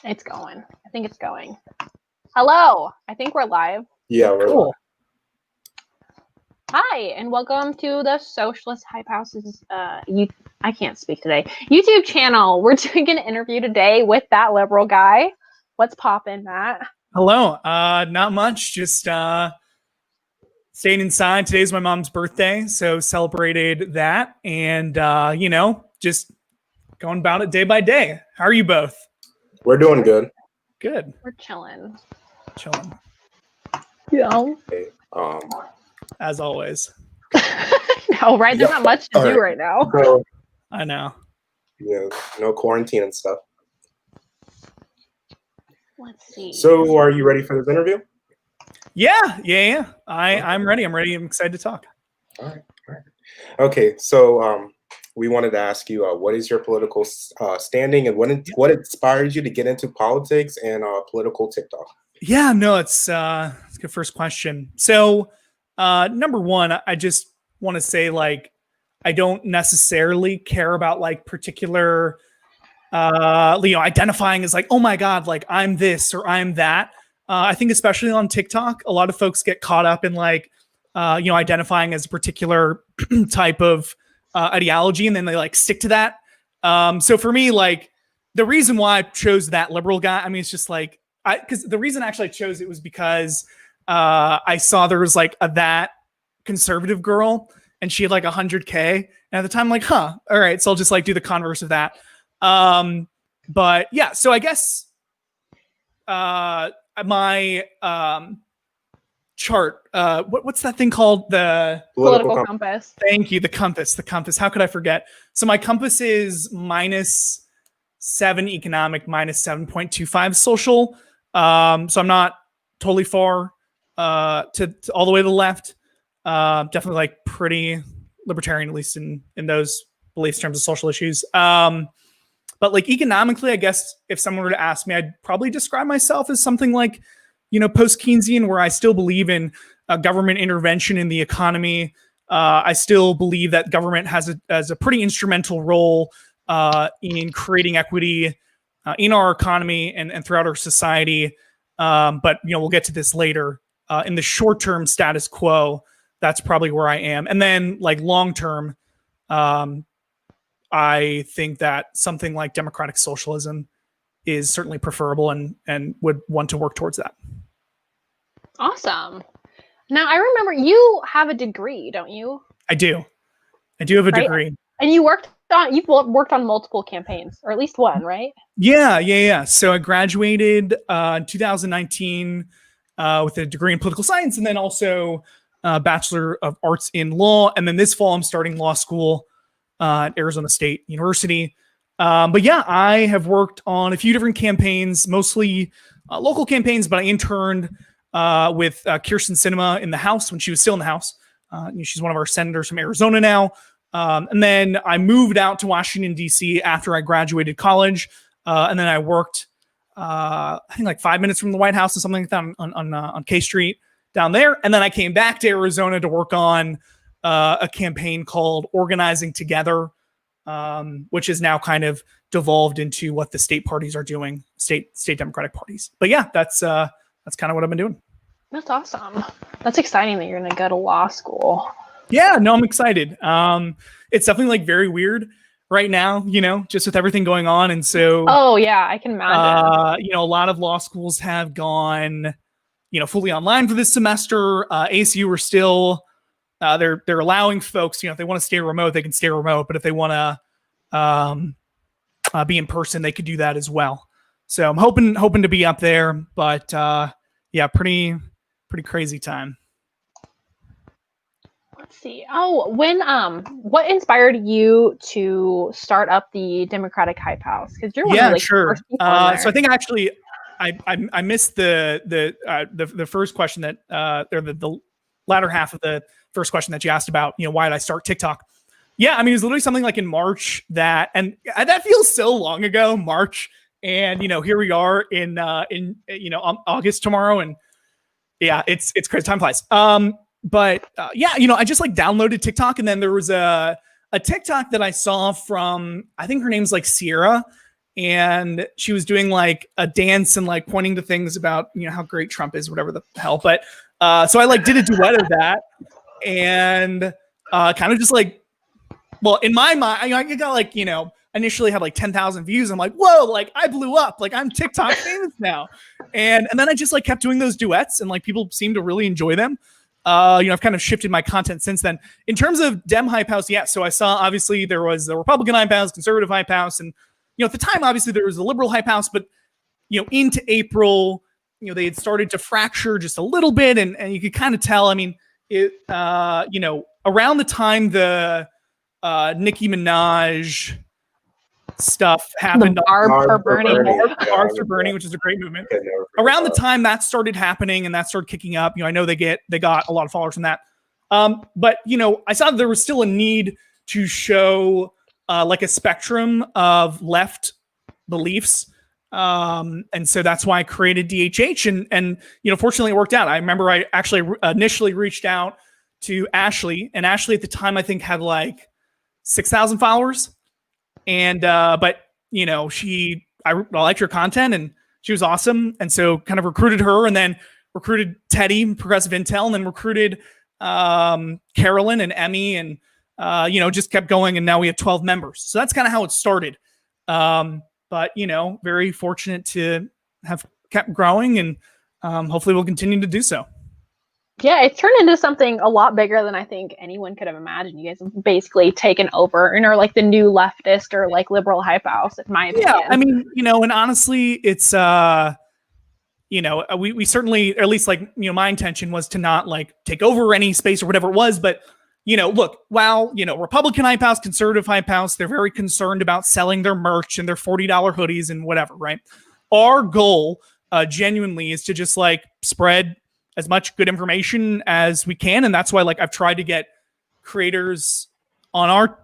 It's going. I think it's going. Hello. I think we're live. Yeah, we're live. Hi, and welcome to the Socialist Hype House's I can't speak today. YouTube channel. We're doing an interview today with that liberal guy. What's poppin', Matt? Hello. Not much. Just staying inside. Today's my mom's birthday, so celebrated that, and just going about it day by day. How are you both? We're doing good. Good. We're chilling. Yeah. Okay, As always. No, right? There's not much to do right now. So, I know. no quarantine and stuff. Let's see. So, are you ready for this interview? Yeah. I'm ready. I'm excited to talk. All right. Okay, so we wanted to ask you, what is your political standing, and what inspires you to get into politics and political TikTok? Yeah, no, it's a good first question. So, number one, I just want to say, I don't necessarily care about particular, identifying as oh my God, I'm this or I'm that. I think especially on TikTok, a lot of folks get caught up in identifying as a particular type of ideology, and then they stick to that. So for me, the reason why I chose that liberal guy, I mean, it's just because the reason actually I chose it was because I saw there was that conservative girl, and she had 100K, and at the time, all right, so I'll just do the converse of that. But yeah, so I guess my chart, what's that thing called? The political compass. Thank you. The compass. How could I forget? So my compass is -7 economic, -7.25 social. So I'm not totally far to all the way to the left. Definitely pretty libertarian, at least in those beliefs in terms of social issues. But economically, I guess if someone were to ask me, I'd probably describe myself as something post-Keynesian, where I still believe in government intervention in the economy. I still believe that government has a pretty instrumental role in creating equity in our economy and throughout our society. But we'll get to this later. In the short-term status quo, that's probably where I am. And then long-term, I think that something like democratic socialism is certainly preferable, and would want to work towards that. Awesome. Now, I remember you have a degree, don't you? I do have a degree. And you've worked on multiple campaigns, or at least one, right? Yeah. So I graduated in 2019 with a degree in political science, and then also a Bachelor of Arts in Law. And then this fall, I'm starting law school at Arizona State University. But yeah, I have worked on a few different campaigns, mostly local campaigns, but I interned with Kirsten Sinema in the House when she was still in the House. She's one of our senators from Arizona now. And then I moved out to Washington, D.C. after I graduated college. And then I worked, I think 5 minutes from the White House or something like that on K Street down there. And then I came back to Arizona to work on a campaign called Organizing Together, which is now kind of devolved into what the state parties are doing, state Democratic parties. But yeah, that's kind of what I've been doing. That's awesome. That's exciting that you're going to go to law school. Yeah, no, I'm excited. It's definitely very weird right now, just with everything going on. And so, oh yeah, I can imagine. A lot of law schools have gone, fully online for this semester. ASU are still, they're allowing folks, if they want to stay remote, they can stay remote. But if they want to be in person, they could do that as well. So I'm hoping to be up there, but yeah, pretty crazy time. Let's see. Oh, what inspired you to start up the Democratic Hype House? Because you're one of the sure. first people in there. So I think actually I missed the first question that or the latter half of the first question that you asked about. Why did I start TikTok? Yeah, I mean, it was literally something in March that feels so long ago, March. And here we are in August tomorrow, and yeah, it's crazy. Time flies. But yeah, I just downloaded TikTok, and then there was a TikTok that I saw from, I think her name's Sierra, and she was doing like a dance and like pointing to things about, you know, how great Trump is, whatever the hell. But so I like did a duet of that, and kind of just like, well, in my mind, I got like, you know, initially had like 10,000 views. I'm like, whoa, like I blew up, like I'm TikTok famous now. And then I just like kept doing those duets, and like people seem to really enjoy them. You know, I've kind of shifted my content since then. In terms of Dem Hype House, yeah. So I saw, obviously there was the Republican Hype House, Conservative Hype House, and, you know, at the time, obviously there was the Liberal Hype House, but, you know, into April, you know, they had started to fracture just a little bit, and you could kind of tell. I mean, it, you know, around the time the Nicki Minaj stuff happened, The Barb for Bernie. Barbs for Bernie, which is a great movement. Around the time that started happening and that started kicking up, you know, I know they got a lot of followers from that. But you know, I saw that there was still a need to show like a spectrum of left beliefs. And so that's why I created DHH, and you know, fortunately it worked out. I remember I actually initially reached out to Ashley, and Ashley at the time I think had like 6,000 followers. And but you know, I liked her content and she was awesome, and so kind of recruited her, and then recruited Teddy, Progressive Intel, and then recruited Carolyn and Emmy, and you know, just kept going, and now we have 12 members. So that's kind of how it started. But you know, very fortunate to have kept growing, and hopefully we'll continue to do so. Yeah, it's turned into something a lot bigger than I think anyone could have imagined. You guys have basically taken over and are like the new leftist or like liberal hype house, in my opinion. Yeah, I mean, you know, and honestly, it's you know, we certainly, or at least like, you know, my intention was to not like take over any space or whatever it was, but you know, look, while, you know, Republican hype house, Conservative hype house, they're very concerned about selling their merch and their $40 hoodies and whatever, right? Our goal genuinely is to just like spread as much good information as we can, and that's why like I've tried to get creators on our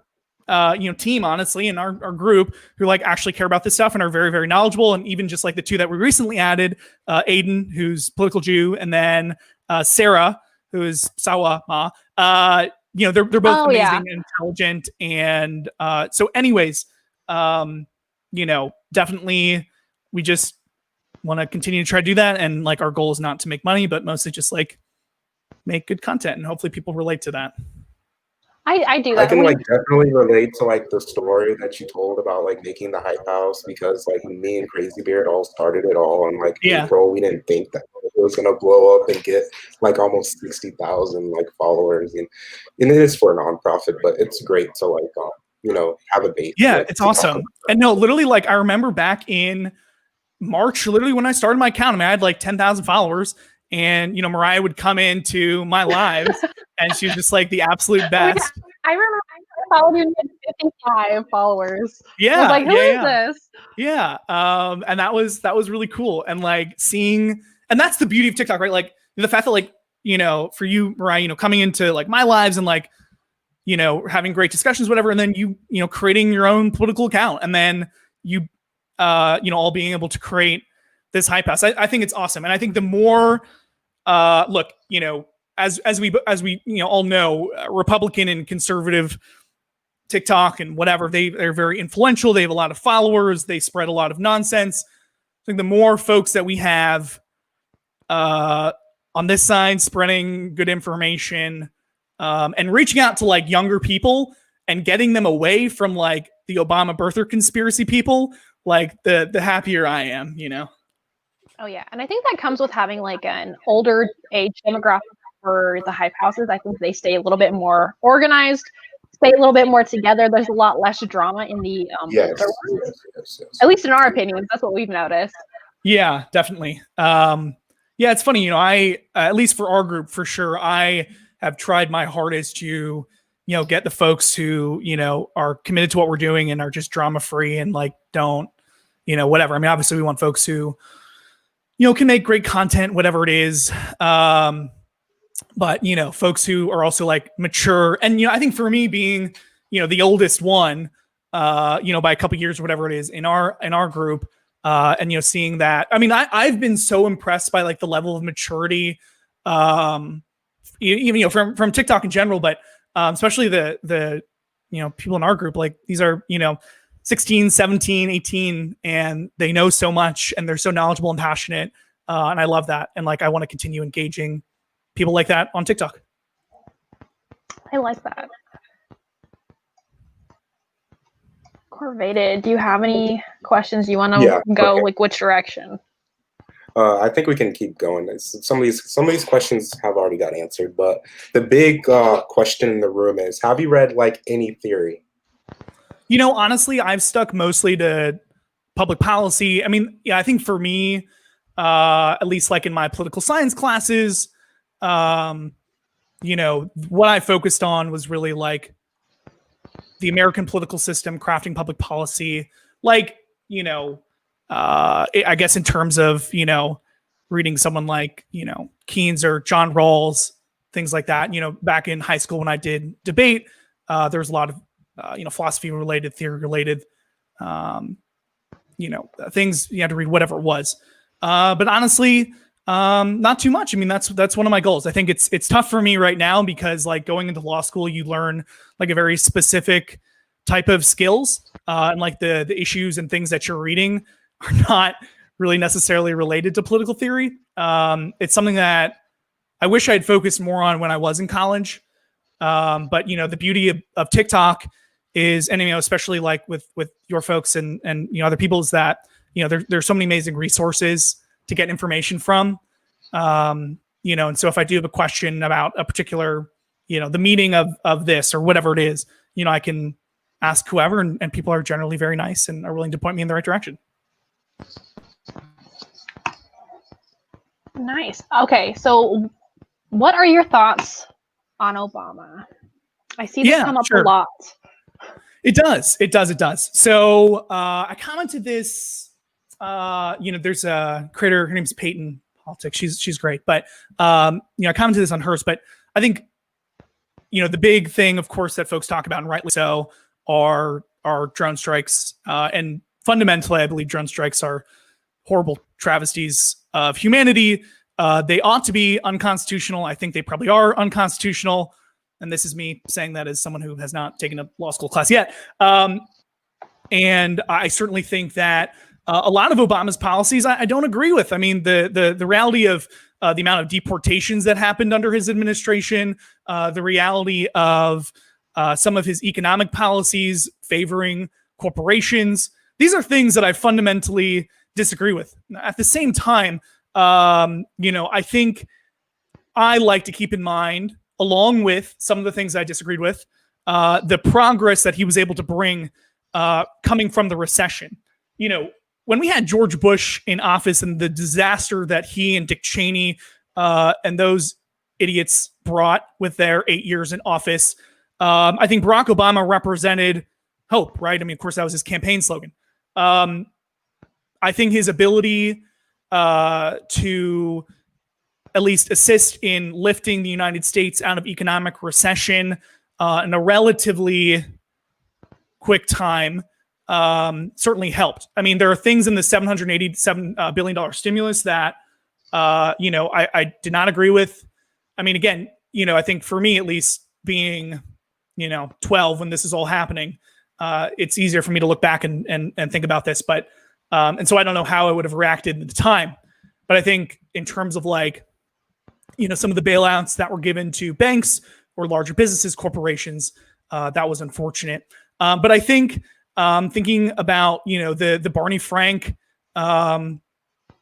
you know, team, honestly, in our group, who like actually care about this stuff and are very, very knowledgeable. And even just like the two that we recently added, Aiden, who's political Jew, and then Sarah, who is Sawa Ma. You know, they're both amazing and intelligent, and so anyways, you know, definitely we just want to continue to try to do that, and like our goal is not to make money, but mostly just like make good content, and hopefully people relate to that. I do that. I can like definitely relate to like the story that you told about like making the hype house, because like me and Crazy Beard all started it all on like April. We didn't think that it was gonna blow up and get like almost 60,000 like followers, and it is for a nonprofit, but it's great to like you know, have a base. Yeah, it's awesome. And no, literally, like I remember back in March, literally when I started my account, I mean, I had like 10,000 followers, and you know, Mariah would come into my lives and she was just like the absolute best. I remember I followed you at 55 followers. Yeah, I was like, who is this? Yeah, and that was really cool, and like seeing, and that's the beauty of TikTok, right? Like the fact that like, you know, for you, Mariah, you know, coming into like my lives and like, you know, having great discussions, whatever, and then you know, creating your own political account, and then you you know, all being able to create this hype house. I think it's awesome. And I think the more, look, you know, as we, you know, all know, Republican and conservative TikTok and whatever, they're very influential. They have a lot of followers. They spread a lot of nonsense. I think the more folks that we have on this side spreading good information and reaching out to like younger people and getting them away from like the Obama birther conspiracy people, like the happier I am, you know? Oh yeah. And I think that comes with having like an older age demographic for the hype houses. I think they stay a little bit more organized, stay a little bit more together. There's a lot less drama in the yes. At least in our opinions, that's what we've noticed. Yeah, definitely. Yeah, it's funny, you know, I at least for our group, for sure, I have tried my hardest to, you know, get the folks who, you know, are committed to what we're doing and are just drama free and like don't, you know, whatever. I mean, obviously we want folks who, you know, can make great content, whatever it is. But, you know, folks who are also like mature. And, you know, I think for me being, you know, the oldest one, you know, by a couple years or whatever it is in our group, and, you know, seeing that, I mean, I've been so impressed by like the level of maturity, even, you know, from TikTok in general, but especially the, you know, people in our group, like these are, you know, 16, 17, 18, and they know so much and they're so knowledgeable and passionate. And I love that. And like, I want to continue engaging people like that on TikTok. I like that. Corvated, do you have any questions you want to go like which direction? I think we can keep going. Some of these questions have already got answered, but the big question in the room is: have you read like any theory? You know, honestly, I've stuck mostly to public policy. I mean, yeah, I think for me, at least like in my political science classes, you know, what I focused on was really like the American political system, crafting public policy, like, you know, I guess in terms of, you know, reading someone like, you know, Keynes or John Rawls, things like that. You know, back in high school when I did debate, there was a lot of, you know, philosophy related, theory related, you know, things you had to read, whatever it was. But honestly, not too much. I mean, that's one of my goals. I think it's tough for me right now because like going into law school, you learn like a very specific type of skills, and like the issues and things that you're reading are not really necessarily related to political theory. It's something that I wish I'd focused more on when I was in college. But you know, the beauty of TikTok is, and you know, especially like with your folks and you know other people, is that you know there's so many amazing resources to get information from. You know, and so if I do have a question about a particular, you know, the meaning of this or whatever it is, you know, I can ask whoever, and people are generally very nice and are willing to point me in the right direction. Nice. Okay, so what are your thoughts on Obama? I see this come up a lot. It does. So I commented this. You know, there's a creator. Her name's Peyton Politics. She's great, but you know, I commented this on hers. But I think you know the big thing, of course, that folks talk about, and rightly so, are drone strikes. And fundamentally, I believe drone strikes are horrible travesties of humanity. They ought to be unconstitutional. I think they probably are unconstitutional. And this is me saying that as someone who has not taken a law school class yet. And I certainly think that a lot of Obama's policies I don't agree with. I mean, the reality of the amount of deportations that happened under his administration, the reality of some of his economic policies favoring corporations. These are things that I fundamentally disagree with. At the same time, you know, I think I like to keep in mind, along with some of the things I disagreed with, the progress that he was able to bring coming from the recession. You know, when we had George Bush in office and the disaster that he and Dick Cheney and those idiots brought with their 8 years in office, I think Barack Obama represented hope, right? I mean, of course, that was his campaign slogan. I think his ability to at least assist in lifting the United States out of economic recession in a relatively quick time certainly helped. I mean, there are things in the $787 billion stimulus that, you know, I did not agree with. I mean, again, you know, I think for me, at least being, you know, 12 when this is all happening, it's easier for me to look back and think about this. But, and so I don't know how I would have reacted at the time. But I think in terms of like, you know, some of the bailouts that were given to banks or larger businesses, corporations, that was unfortunate. But I think thinking about, you know, the Barney Frank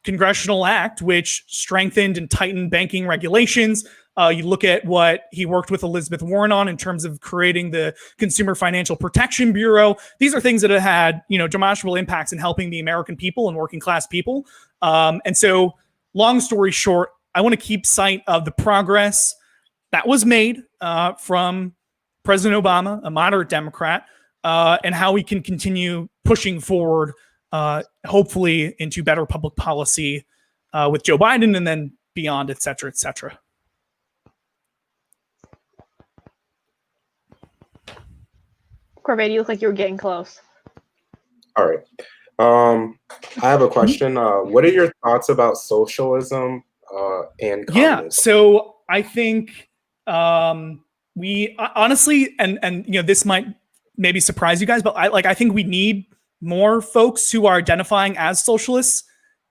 congressional act, which strengthened and tightened banking regulations. You look at what he worked with Elizabeth Warren on in terms of creating the Consumer Financial Protection Bureau. These are things that have had, you know, demonstrable impacts in helping the American people and working class people. And so, long story short, I want to keep sight of the progress that was made from President Obama, a moderate Democrat, and how we can continue pushing forward, hopefully into better public policy with Joe Biden and then beyond, et cetera, et cetera. Corvette, you look like you were getting close. All right. I have a question. What are your thoughts about socialism and communism? Yeah, so I think we honestly, and you know, this might maybe surprise you guys, but I think we need more folks who are identifying as socialists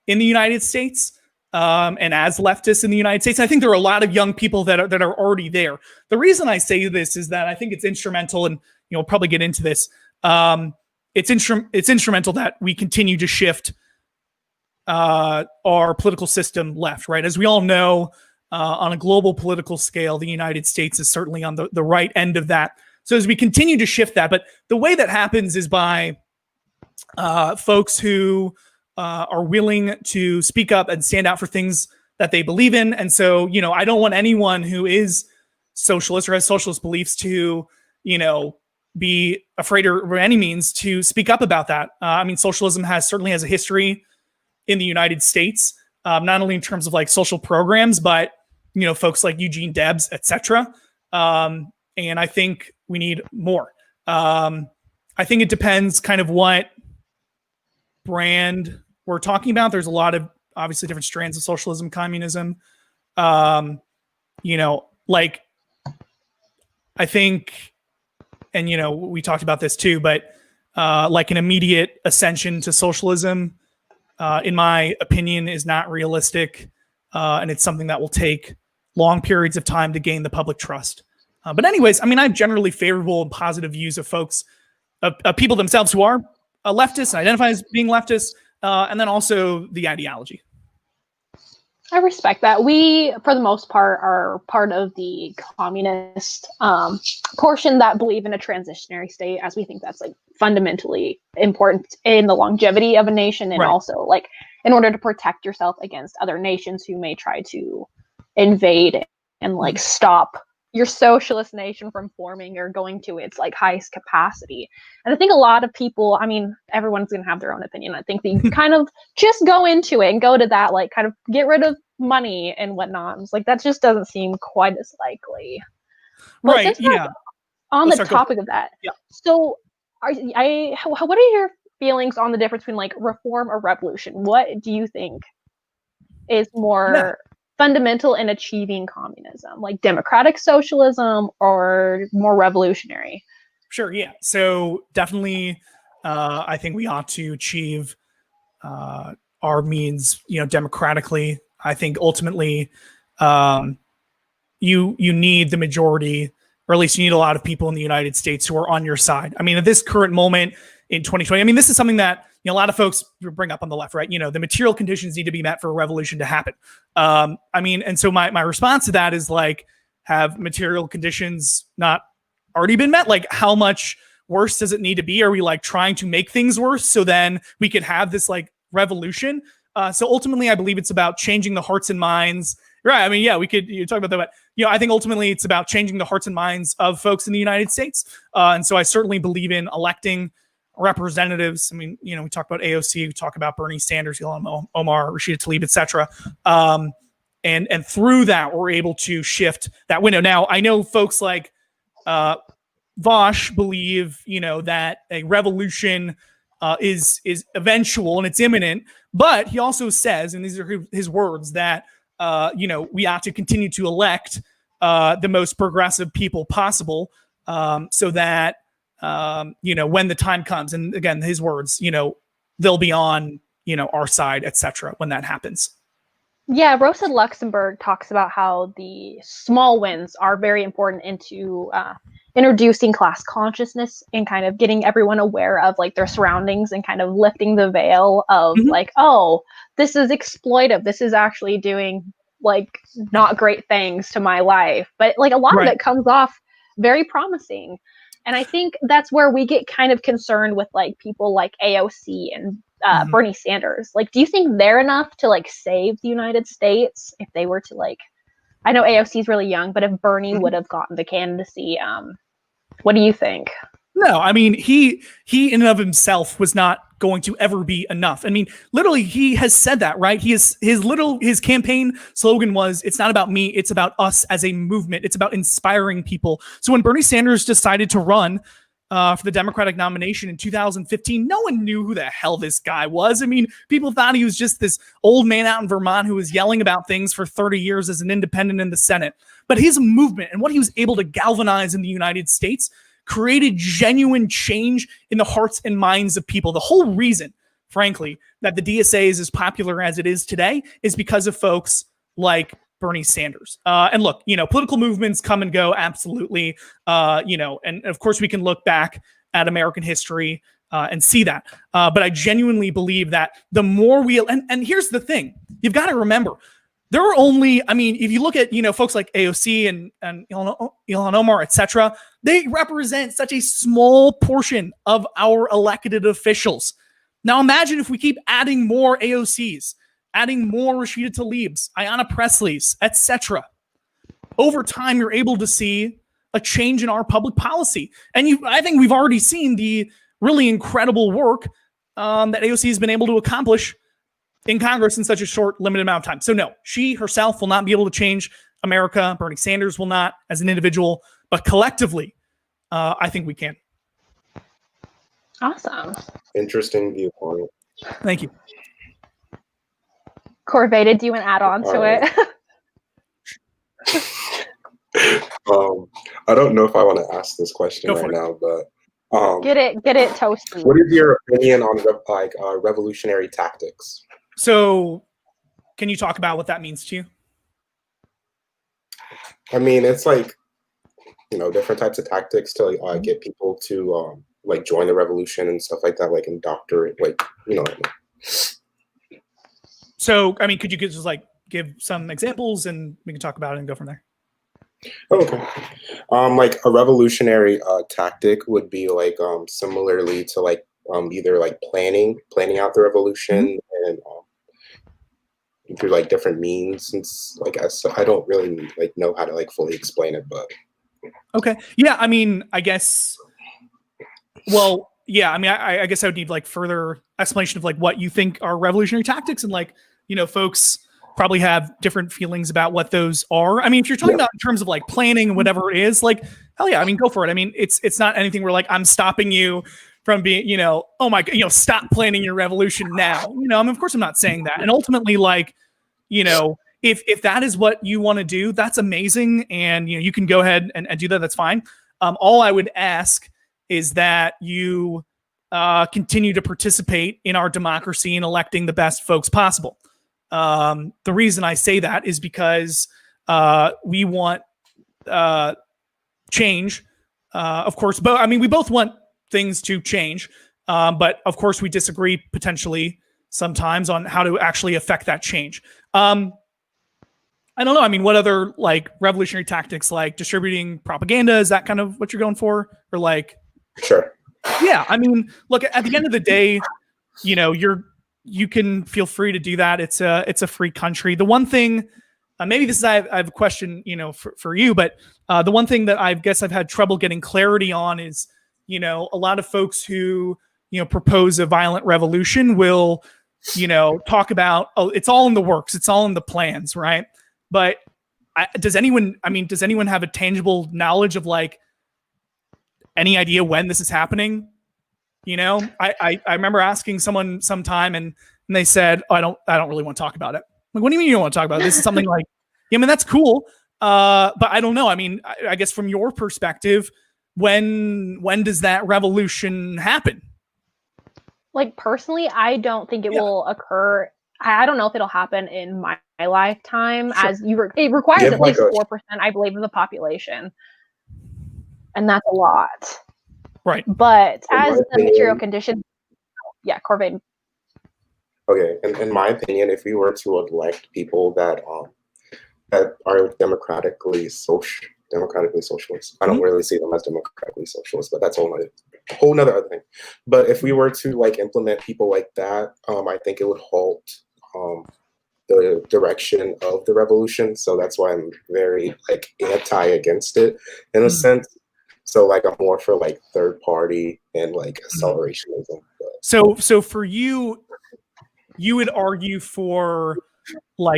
in the United States, and as leftists in the United States. I think there are a lot of young people that are already there. The reason I say this is that I think it's instrumental, and we'll probably get into this. It's instrumental that we continue to shift our political system left, right? As we all know, on a global political scale, the United States is certainly on the right end of that. So as we continue to shift that, but the way that happens is by folks who are willing to speak up and stand out for things that they believe in. And so, I don't want anyone who is socialist or has socialist beliefs to, be afraid or by any means to speak up about that. I mean, socialism certainly has a history in the United States, not only in terms of like social programs, but, folks like Eugene Debs, etc. And I think we need more. I think it depends kind of what brand we're talking about. There's a lot of obviously different strands of socialism, communism. I think, and we talked about this too, but like an immediate ascension to socialism, in my opinion, is not realistic, and it's something that will take long periods of time to gain the public trust. But anyways, I mean, I have generally favorable and positive views of folks, of people themselves who are leftists and identify as being leftists, and then also the ideology. I respect that. We, for the most part, are part of the communist portion that believe in a transitionary state, as we think that's like fundamentally important in the longevity of a nation, and also like in order to protect yourself against other nations who may try to invade and like stop your socialist nation from forming or going to its like highest capacity. And I think a lot of people, I mean, everyone's going to have their own opinion. I think they kind of just go into it and go to that, like kind of get rid of money and whatnot. It's like, that just doesn't seem quite as likely. But right. Yeah. On the topic of that. Yeah. So what are your feelings on the difference between like reform or revolution? What do you think is more fundamental in achieving communism, like democratic socialism or more revolutionary? Sure, yeah. So definitely, I think we ought to achieve our means, democratically. I think ultimately, you need the majority, or at least you need a lot of people in the United States who are on your side. I mean, at this current moment in 2020, I mean, this is something that a lot of folks bring up on the left, right? The material conditions need to be met for a revolution to happen. I mean, and so my response to that is like, have material conditions not already been met? Like, how much worse does it need to be? Are we like trying to make things worse so then we could have this like revolution? So ultimately, I believe it's about changing the hearts and minds. Right. I mean, yeah, you talk about that, but I think ultimately it's about changing the hearts and minds of folks in the United States. And so I certainly believe in electing representatives. I mean, we talk about AOC, we talk about Bernie Sanders, Ilhan Omar, Rashida Tlaib, etc. And through that, we're able to shift that window. Now, I know folks like Vosh believe, that a revolution is eventual and it's imminent. But he also says, and these are his words, that we ought to continue to elect the most progressive people possible, so that when the time comes, and again, his words, they'll be on, our side, etc. when that happens. Yeah, Rosa Luxemburg talks about how the small wins are very important into introducing class consciousness and kind of getting everyone aware of like their surroundings and kind of lifting the veil of like, oh, this is exploitive. This is actually doing like not great things to my life. But like a lot of it comes off very promising. And I think that's where we get kind of concerned with like people like AOC and Bernie Sanders. Like, do you think they're enough to like save the United States if they were to like, I know AOC is really young, but if Bernie would have gotten the candidacy, what do you think? No, I mean, he in and of himself was not going to ever be enough. I mean, literally, he has said that, right? His campaign slogan was, "It's not about me, it's about us as a movement. It's about inspiring people." So when Bernie Sanders decided to run for the Democratic nomination in 2015, no one knew who the hell this guy was. I mean, people thought he was just this old man out in Vermont who was yelling about things for 30 years as an independent in the Senate. But his movement and what he was able to galvanize in the United States created genuine change in the hearts and minds of people. The whole reason, frankly, that the DSA is as popular as it is today is because of folks like Bernie Sanders. And look, political movements come and go, absolutely. And of course we can look back at American history and see that. But I genuinely believe that the more and here's the thing, you've got to remember, there are only, if you look at, folks like AOC and Ilhan Omar, etc., they represent such a small portion of our elected officials. Now imagine if we keep adding more AOCs, adding more Rashida Tlaibs, Ayanna Presleys, etc. Over time, you're able to see a change in our public policy. And I think we've already seen the really incredible work that AOC has been able to accomplish in Congress in such a short, limited amount of time. So no, she herself will not be able to change America. Bernie Sanders will not as an individual, but collectively, I think we can. Awesome. Interesting viewpoint. Thank you. Corvada, do you want to add on to it? I don't know if I want to ask this question right now, but get it toasty. What is your opinion on revolutionary tactics? So, can you talk about what that means to you? It's like, different types of tactics to get people to join the revolution and stuff like that, like indoctrinate, So, could you just give some examples and we can talk about it and go from there? Okay. A revolutionary tactic would be similarly to either planning out the revolution and through different means. Since I don't really know how to fully explain it, but okay, yeah. I guess. Well, yeah. I guess I would need further explanation of what you think are revolutionary tactics, and folks probably have different feelings about what those are. If you're talking about in terms of planning, whatever it is, hell yeah, go for it. It's not anything where I'm stopping you from being, oh my God, stop planning your revolution now. Of course I'm not saying that. And ultimately, if that is what you want to do, that's amazing. And, you can go ahead and do that. That's fine. All I would ask is that you continue to participate in our democracy and electing the best folks possible. The reason I say that is because we want change, of course. But we both want things to change, but of course we disagree potentially sometimes on how to actually affect that change. I don't know. What other revolutionary tactics, distributing propaganda? Is that kind of what you're going for, or Sure. Yeah. Look, at the end of the day, you can feel free to do that. It's a free country. The one thing, maybe this is, I have a question, for you, but the one thing that I guess I've had trouble getting clarity on is, a lot of folks who, propose a violent revolution will, talk about, oh, it's all in the works. It's all in the plans. Right. But does anyone have a tangible knowledge of any idea when this is happening? I remember asking someone sometime and they said, oh, I don't really want to talk about it. What do you mean you don't want to talk about it? This is something that's cool. But I don't know. I guess from your perspective, when does that revolution happen? Personally, I don't think it will occur. I don't know if it'll happen in my lifetime. Sure. As it requires at least 4%, I believe, of the population. And that's a lot. Right. But as the material conditions, Corvade. Okay, in my opinion, if we were to elect people that are democratically socialist, I don't really see them as democratically socialist, but that's a whole nother other thing. But if we were to implement people like that, I think it would halt the direction of the revolution. So that's why I'm very anti against it in a sense. So I'm more for third party and accelerationism. So for you would argue for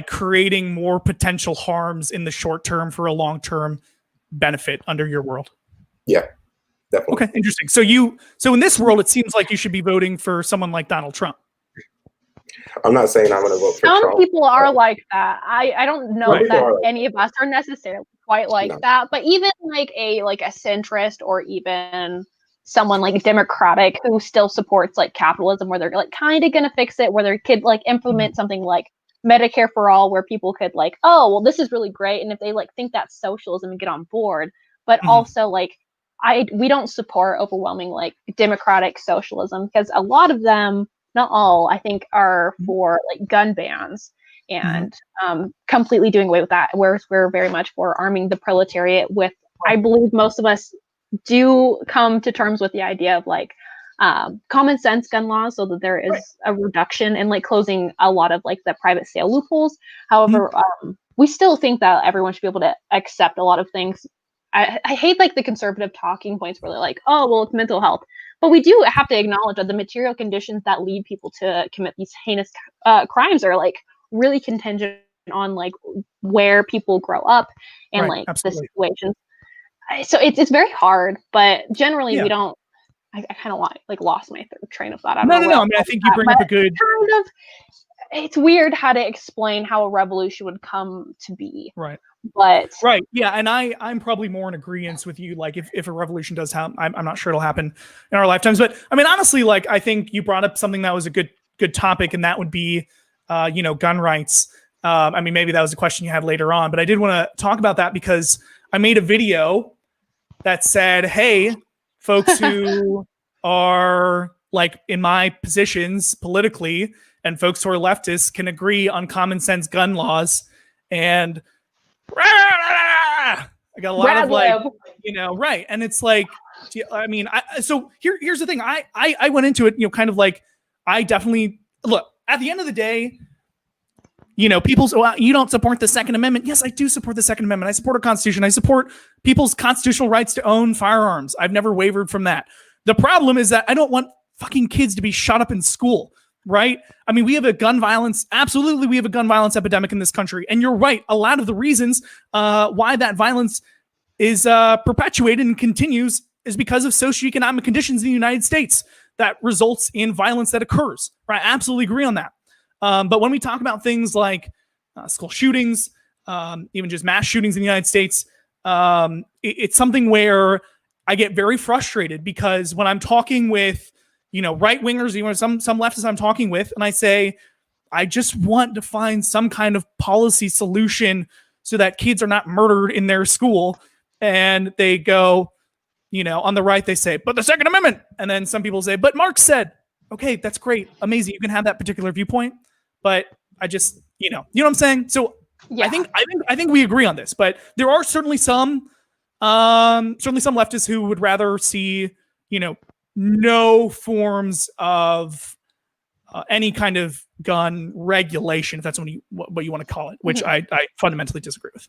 creating more potential harms in the short term for a long term benefit under your world. Yeah, definitely. Okay, interesting. So in this world, it seems like you should be voting for someone like Donald Trump. I'm not saying I'm going to vote for Trump. Some people are like that. I don't know that any of us are necessarily quite like that. But even like a centrist or even someone like Democratic who still supports like capitalism, where they're like kind of going to fix it, where they could like implement something like Medicare for all, where people could like, oh, well, this is really great. And if they like think that's socialism and get on board, but also like, we don't support overwhelming like democratic socialism, because a lot of them, not all, I think, are for like gun bans and completely doing away with that. Whereas we're very much for arming the proletariat with, I believe most of us do come to terms with the idea of like common sense gun laws, so that there is a reduction in like closing a lot of like the private sale loopholes. However, we still think that everyone should be able to accept a lot of things. I hate like the conservative talking points where they're like, oh, well, it's mental health. But we do have to acknowledge that the material conditions that lead people to commit these heinous crimes are like really contingent on like where people grow up and like the situations. So it's very hard, but generally we don't. I kind of like lost my train of thought. No. I mean, I think you bring up a good. Kind of, it's weird how to explain how a revolution would come to be. Right. But yeah, and I'm probably more in agreement with you. Like, if a revolution does happen, I'm not sure it'll happen in our lifetimes. But I mean, honestly, like, I think you brought up something that was a good topic, and that would be, gun rights. I mean, maybe that was a question you had later on, but I did want to talk about that because I made a video that said, "Hey, folks who are like in my positions politically, and folks who are leftists can agree on common sense gun laws." And I got a lot of like, right. And it's like, I mean, so here's the thing. I went into it, kind of like, I definitely look at the end of the day, people say, well, you don't support the Second Amendment. Yes, I do support the Second Amendment. I support our Constitution. I support people's constitutional rights to own firearms. I've never wavered from that. The problem is that I don't want fucking kids to be shot up in school. Right? I mean, we have a gun violence. Absolutely, we have a gun violence epidemic in this country. And you're right. A lot of the reasons why that violence is perpetuated and continues is because of socioeconomic conditions in the United States that results in violence that occurs. Right? I absolutely agree on that. But when we talk about things like school shootings, even just mass shootings in the United States, it's something where I get very frustrated because when I'm talking with right-wingers, some leftists I'm talking with, and I say, I just want to find some kind of policy solution so that kids are not murdered in their school. And they go, on the right, they say, but the Second Amendment. And then some people say, but Marx said, okay, that's great. Amazing. You can have that particular viewpoint. But I just, you know what I'm saying? So yeah. I think we agree on this, but there are certainly some leftists who would rather see, no forms of any kind of gun regulation, if that's what you want to call it, which I fundamentally disagree with.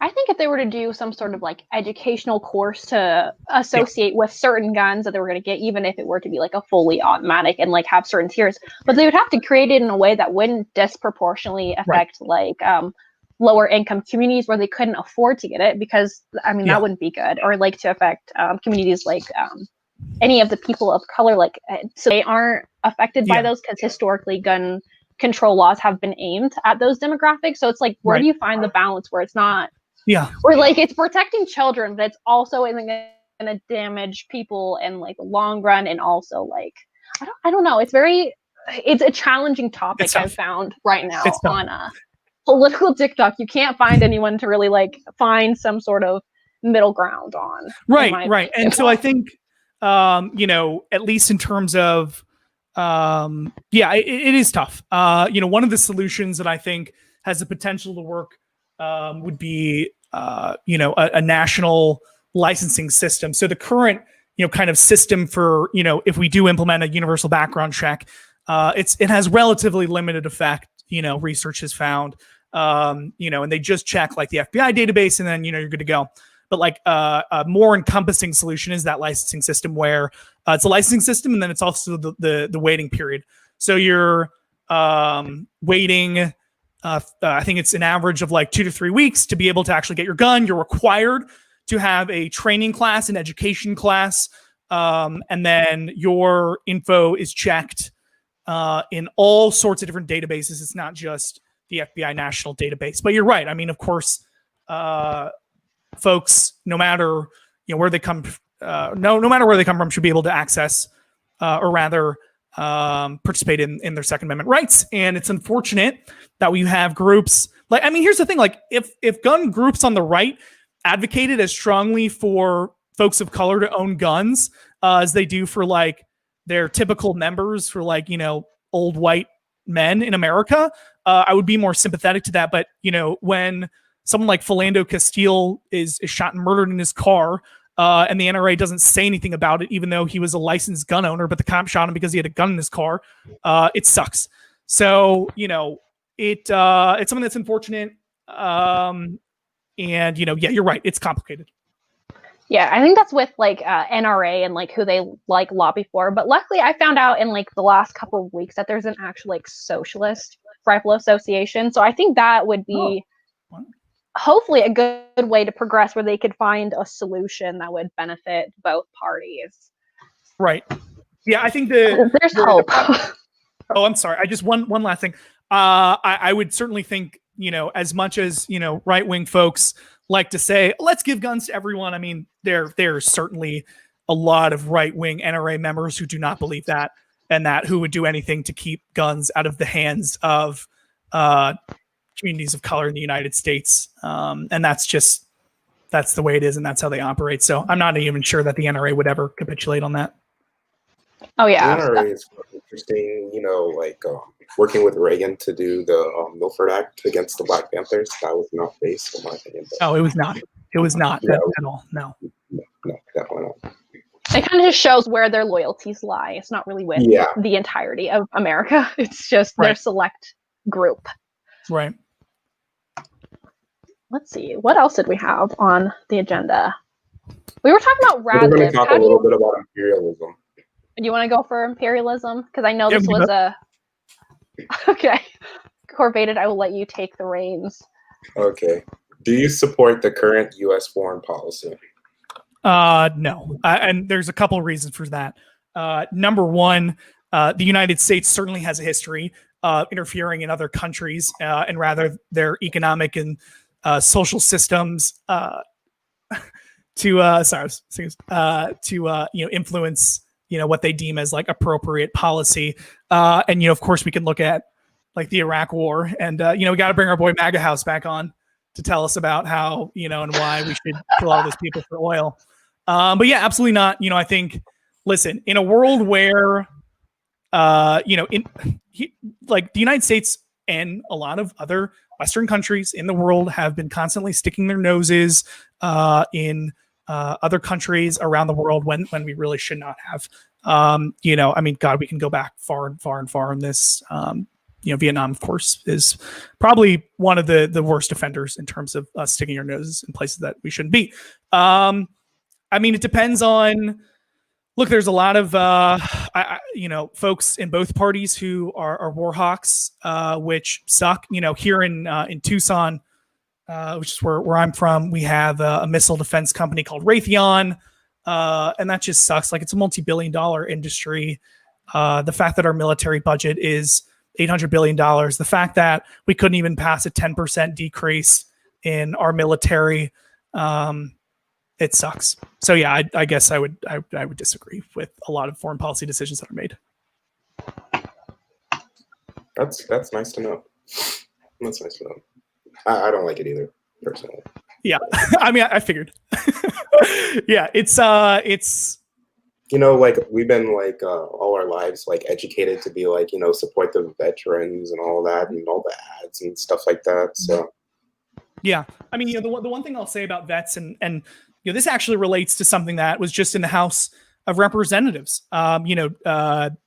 I think if they were to do some sort of like educational course to associate with certain guns that they were going to get, even if it were to be like a fully automatic and like have certain tiers, but they would have to create it in a way that wouldn't disproportionately affect lower income communities where they couldn't afford to get it, because that wouldn't be good, or like to affect communities like any of the people of color, so they aren't affected by those, because historically gun control laws have been aimed at those demographics. So it's like, where do you find the balance where it's not, where like it's protecting children, but it's also isn't going to damage people in like the long run, and also like I don't know. It's a challenging topic I've found right now on political TikTok. You can't find anyone to really like find some sort of middle ground on. Right. And so I think at least in terms of it is tough. One of the solutions that I think has the potential to work would be a national licensing system. So the current kind of system for if we do implement a universal background check, it has relatively limited effect. Research has found, and they just check like the FBI database, and then you're good to go. But like a more encompassing solution is that licensing system, where it's a licensing system, and then it's also the waiting period. So you're waiting. I think it's an average of like 2 to 3 weeks to be able to actually get your gun. You're required to have a training class, an education class, and then your info is checked in all sorts of different databases. It's not just the FBI national database. But you're right. I mean, of course, folks, no matter where they come, no matter where they come from, should be able to access or rather participate in their Second Amendment rights. And it's unfortunate that we have groups like, I mean, here's the thing: like, if gun groups on the right advocated as strongly for folks of color to own guns as they do for like their typical members, for like old white men in America, I would be more sympathetic to that. But when someone like Philando Castile is shot and murdered in his car, and the NRA doesn't say anything about it, even though he was a licensed gun owner, but the cop shot him because he had a gun in his car, it sucks. So it's something that's unfortunate. And yeah, you're right, it's complicated. Yeah, I think that's with like NRA and like who they like lobby for. But luckily, I found out in like the last couple of weeks that there's an actual like socialist rifle association. So I think that would be hopefully a good way to progress, where they could find a solution that would benefit both parties. Right. Yeah, I think there's hope. Oh, I'm sorry. I just one last thing. I would certainly think as much as right wing folks like to say, let's give guns to everyone. I mean, there's certainly a lot of right-wing NRA members who do not believe that, and that who would do anything to keep guns out of the hands of communities of color in the United States. And that's the way it is, and that's how they operate. So I'm not even sure that the NRA would ever capitulate on that. Oh yeah. The NRA is interesting, like working with Reagan to do the Milford Act against the Black Panthers. That was not based, in my opinion. Oh, it was not. It was not at all. No, definitely not. It kind of just shows where their loyalties lie. It's not really with the entirety of America. It's just their select group. Right. Let's see. What else did we have on the agenda? We were talking about We're going to talk a little bit about imperialism. Do you want to go for imperialism? Because I know this was a... Okay. Corbated, I will let you take the reins. Okay. Do you support the current U.S. foreign policy? No. And there's a couple of reasons for that. Number one, the United States certainly has a history interfering in other countries and rather their economic and social systems to influence what they deem as like appropriate policy. And of course we can look at like the Iraq War, and we got to bring our boy MAGA House back on to tell us about how and why we should kill all those people for oil. But yeah, absolutely not. I think, listen, in a world where like the United States and a lot of other Western countries in the world have been constantly sticking their noses in other countries around the world when we really should not have. I mean, God, we can go back far and far and far in this. Vietnam, of course, is probably one of the worst offenders in terms of us sticking our noses in places that we shouldn't be. I mean, it depends on. Look, there's a lot of folks in both parties who are war hawks, which suck. Here in Tucson, which is where I'm from, we have a missile defense company called Raytheon, and that just sucks. Like, it's a multi-billion-dollar industry. The fact that our military budget is $800 billion, the fact that we couldn't even pass a 10% decrease in our military, it sucks. So yeah, I guess I would disagree with a lot of foreign policy decisions that are made. That's nice to know. That's nice to know. I don't like it either, personally. Yeah, I mean, I figured. Yeah, it's like we've been like all our lives like educated to be like support the veterans and all that and all the ads and stuff like that. So yeah, I mean, the one thing I'll say about vets and this actually relates to something that was just in the House of Representatives. The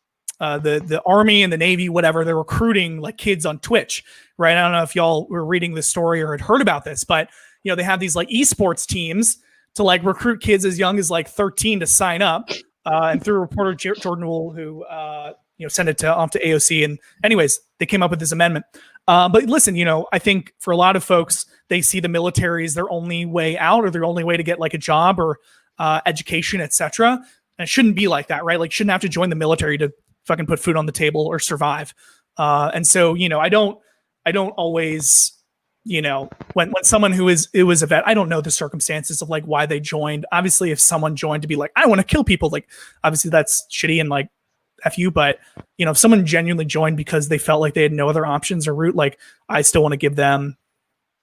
Army and the Navy, whatever, they're recruiting like kids on Twitch, right? I don't know if y'all were reading this story or had heard about this, but they have these like esports teams to like recruit kids as young as like 13 to sign up. And through reporter Jordan Wool, who sent it off to AOC. And anyways, they came up with this amendment. But listen, I think for a lot of folks, they see the military as their only way out or their only way to get like a job or education, etc. And it shouldn't be like that, right? Like, shouldn't have to join the military to fucking put food on the table or survive. And so, I don't always when someone who was a vet, I don't know the circumstances of like why they joined. Obviously, if someone joined to be like, I want to kill people, like obviously that's shitty and like F you. But if someone genuinely joined because they felt like they had no other options or route, like I still want to give them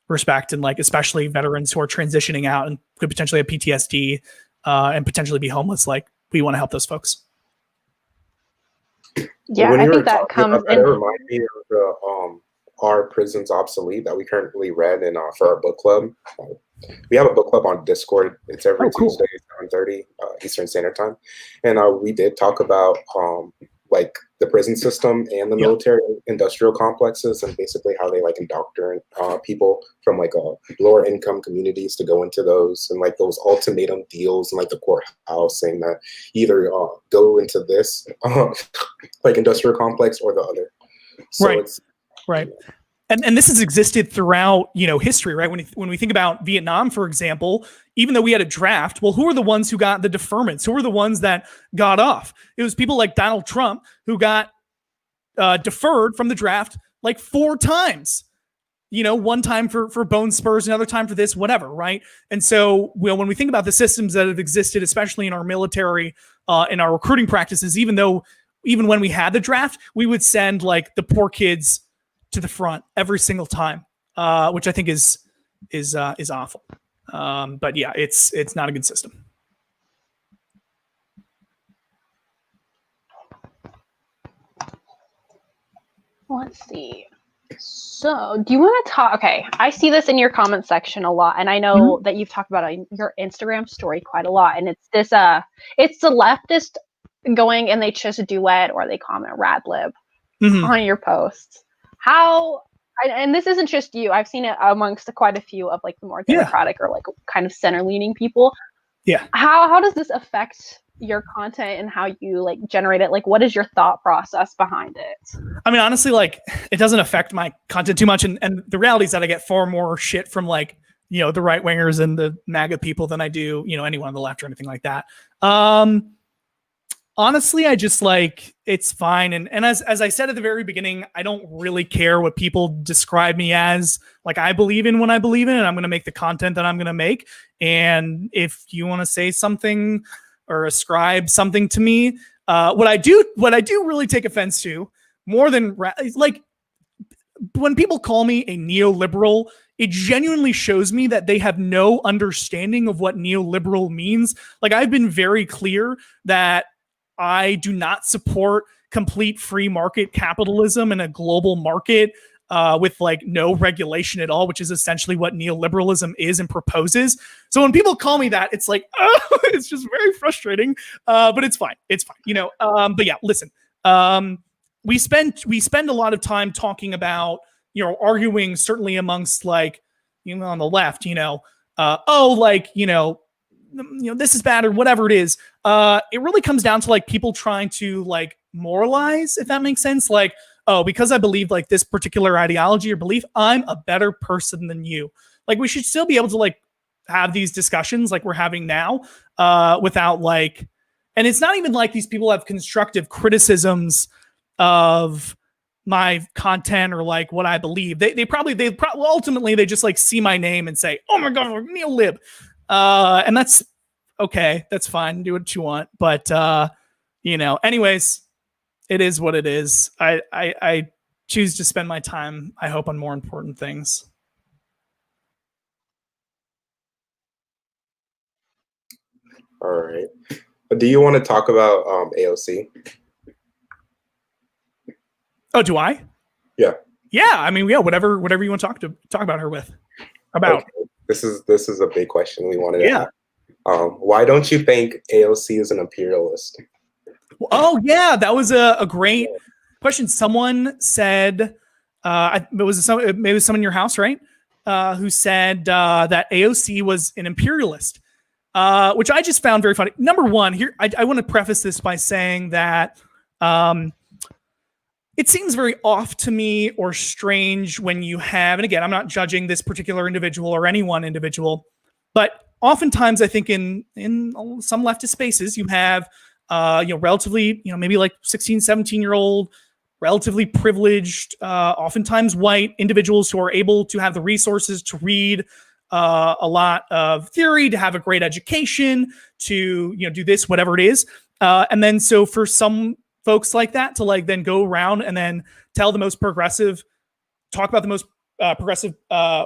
respect, and like especially veterans who are transitioning out and could potentially have PTSD and potentially be homeless. Like we want to help those folks. Yeah, I think that comes in. That reminds me of the Are Prisons Obsolete that we currently read in for our book club. We have a book club on Discord. It's every Tuesday at 7:30 Eastern Standard Time, and we did talk about like the prison system and the military industrial complexes, and basically how they like indoctrinate people from like lower income communities to go into those, and like those ultimatum deals and like the courthouse saying that either go into this like industrial complex or the other. So right. it's right. And this has existed throughout, history, right? When we think about Vietnam, for example, even though we had a draft, well, who are the ones who got the deferments? Who are the ones that got off? It was people like Donald Trump who got deferred from the draft like 4 times. One time for bone spurs, another time for this, whatever, right? And so when we think about the systems that have existed, especially in our military, in our recruiting practices, even when we had the draft, we would send like the poor kids to the front every single time, which I think is awful. But yeah, it's not a good system. Let's see. So do you want to talk? Okay, I see this in your comment section a lot, and I know that you've talked about it in your Instagram story quite a lot. And it's this, it's the leftist going and they just duet or they comment radlib on your posts. And this isn't just you. I've seen it amongst quite a few of like the more democratic or like kind of center-leaning people. Yeah. How does this affect your content and how you like generate it? Like, what is your thought process behind it? I mean, honestly, like it doesn't affect my content too much. And the reality is that I get far more shit from like, the right wingers and the MAGA people than I do, anyone on the left or anything like that. Honestly, I just like, it's fine. And as I said at the very beginning, I don't really care what people describe me as. Like I believe in what I believe in, and I'm going to make the content that I'm going to make. And if you want to say something or ascribe something to me, what I do really take offense to more than like when people call me a neoliberal, it genuinely shows me that they have no understanding of what neoliberal means. Like I've been very clear that I do not support complete free market capitalism in a global market with like no regulation at all, which is essentially what neoliberalism is and proposes. So when people call me that, it's like, oh, it's just very frustrating. But it's fine. It's fine. But yeah, listen, we spend a lot of time talking about, arguing certainly amongst like, on the left, this is bad or whatever it is. It really comes down to like people trying to like moralize, if that makes sense. Like, oh, because I believe like this particular ideology or belief, I'm a better person than you. Like we should still be able to like have these discussions like we're having now without like, and it's not even like these people have constructive criticisms of my content or like what I believe. They probably ultimately they just like see my name and say, oh my God, neolib. And that's okay. That's fine. Do what you want. But, anyways, it is what it is. I choose to spend my time, I hope, on more important things. All right. Do you want to talk about AOC? Oh, do I? Yeah. Yeah. I mean, yeah, whatever you want to talk about her with. About. Okay. This is a big question we wanted to ask. Why don't you think AOC is an imperialist? Oh yeah, that was a great question. Someone said, maybe it was someone in your house, right? Who said that AOC was an imperialist, which I just found very funny. Number one, here I want to preface this by saying that it seems very off to me or strange when you have, and again, I'm not judging this particular individual or any one individual, but oftentimes I think in some leftist spaces, you have, relatively, maybe like 16, 17-year-old relatively privileged, oftentimes white individuals who are able to have the resources to read a lot of theory, to have a great education, to do this, whatever it is. And then so for some folks like that to like then go around and then talk about the most progressive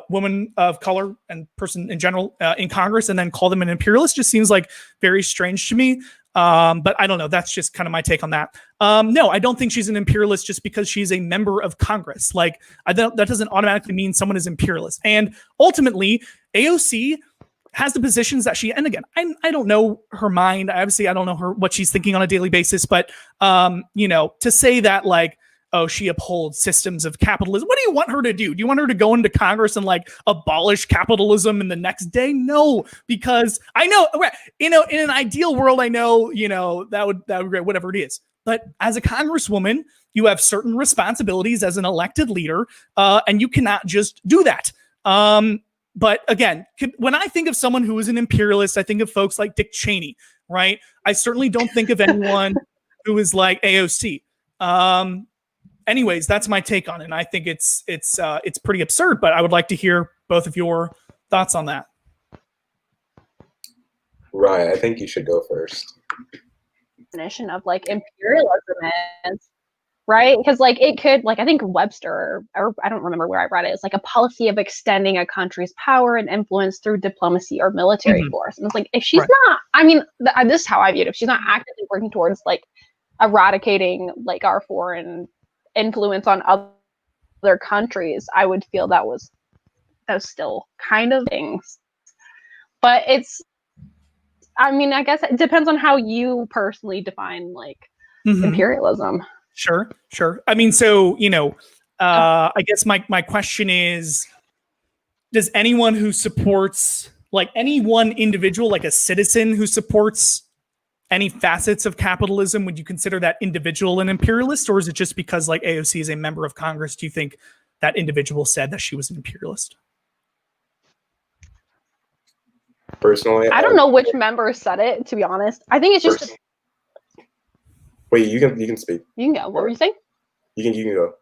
woman of color and person in general in Congress, and then call them an imperialist just seems like very strange to me. But I don't know. That's just kind of my take on that. No, I don't think she's an imperialist just because she's a member of Congress. Like, that doesn't automatically mean someone is imperialist. And ultimately, AOC has the positions that and again, I don't know her mind. Obviously, I don't know what she's thinking on a daily basis. But, to say that like, oh, she upholds systems of capitalism. What do you want her to do? Do you want her to go into Congress and like abolish capitalism in the next day? No, because I know, in an ideal world, I know, that would be great, whatever it is. But as a congresswoman, you have certain responsibilities as an elected leader, and you cannot just do that. But again, when I think of someone who is an imperialist, I think of folks like Dick Cheney, right? I certainly don't think of anyone who is like AOC. Anyways, that's my take on it. And I think it's pretty absurd, but I would like to hear both of your thoughts on that. Right. I think you should go first. Definition of like imperialism is, right? Because like it could, like I think Webster, or I don't remember where I read it, it's like a policy of extending a country's power and influence through diplomacy or military force. And it's like, if she's not, I mean, this is how I viewed it. If she's not actively working towards like eradicating like our foreign influence on other countries, I would feel that was still kind of things. But I mean, I guess it depends on how you personally define like imperialism. Sure. I mean, so, I guess my question is, does anyone who supports, like any one individual, like a citizen who supports any facets of capitalism, would you consider that individual an imperialist? Or is it just because like AOC is a member of Congress, do you think that individual said that she was an imperialist? Personally, I don't know which member said it, to be honest. I think it's just wait, you can speak. You can go. What were you saying? You can go.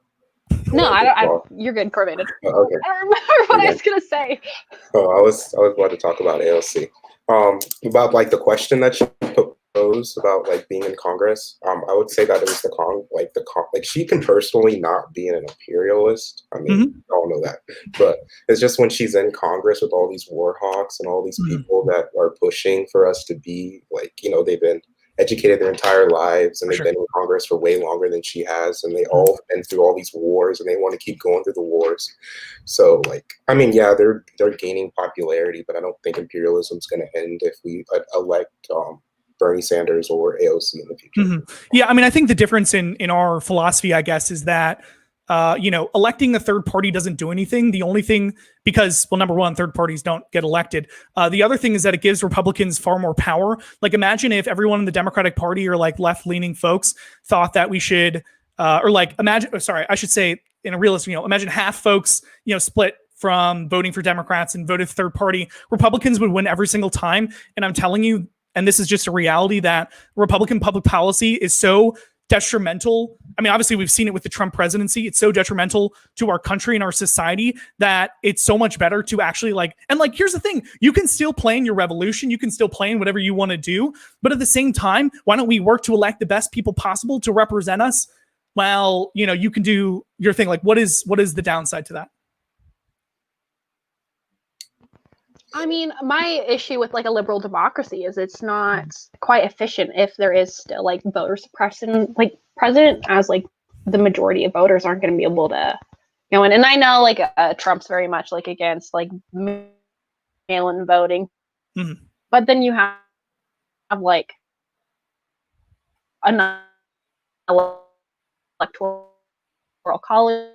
No, I you're good, Corvated. Oh, okay. I don't remember what I was gonna say. Oh, I was about to talk about AOC. About like the question that you proposed about like being in Congress. I would say that it was like she can personally not be an imperialist. I mean, we all know that, but it's just when she's in Congress with all these war hawks and all these people that are pushing for us to be like, they've been educated their entire lives and they've been in Congress for way longer than she has, and they all been through all these wars and they want to keep going through the wars. So like, I mean, yeah, they're gaining popularity, but I don't think imperialism is going to end if we elect Bernie Sanders or AOC in the future. Yeah, I mean, I think the difference in our philosophy, I guess, is that electing a third party doesn't do anything. The only thing, because, well, number one, third parties don't get elected. The other thing is that it gives Republicans far more power. Like, imagine if everyone in the Democratic Party or like left-leaning folks thought that we should, in a realistic, imagine half folks, split from voting for Democrats and voted third party. Republicans would win every single time. And I'm telling you, and this is just a reality, that Republican public policy is so detrimental. I mean, obviously we've seen it with the Trump presidency. It's so detrimental to our country and our society that it's so much better to actually here's the thing. You can still plan your revolution. You can still plan whatever you want to do. But at the same time, why don't we work to elect the best people possible to represent us while, you can do your thing? Like, what is the downside to that? I mean, my issue with like a liberal democracy is it's not quite efficient if there is still like voter suppression, like president, as like the majority of voters aren't going to be able to go in. And I know like Trump's very much like against like mail-in voting, but then you have like an electoral college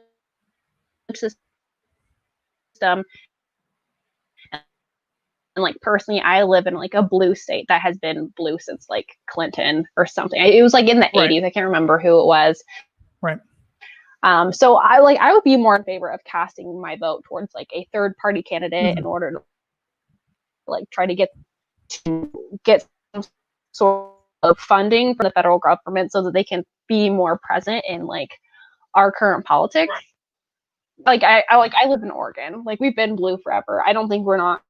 system. And like personally, I live in like a blue state that has been blue since like Clinton or something. It was like in the 80s. I can't remember who it was. Right. So I would be more in favor of casting my vote towards like a third party candidate in order to like try to get some sort of funding from the federal government so that they can be more present in like our current politics. Like I live in Oregon. Like we've been blue forever. I don't think we're gonna.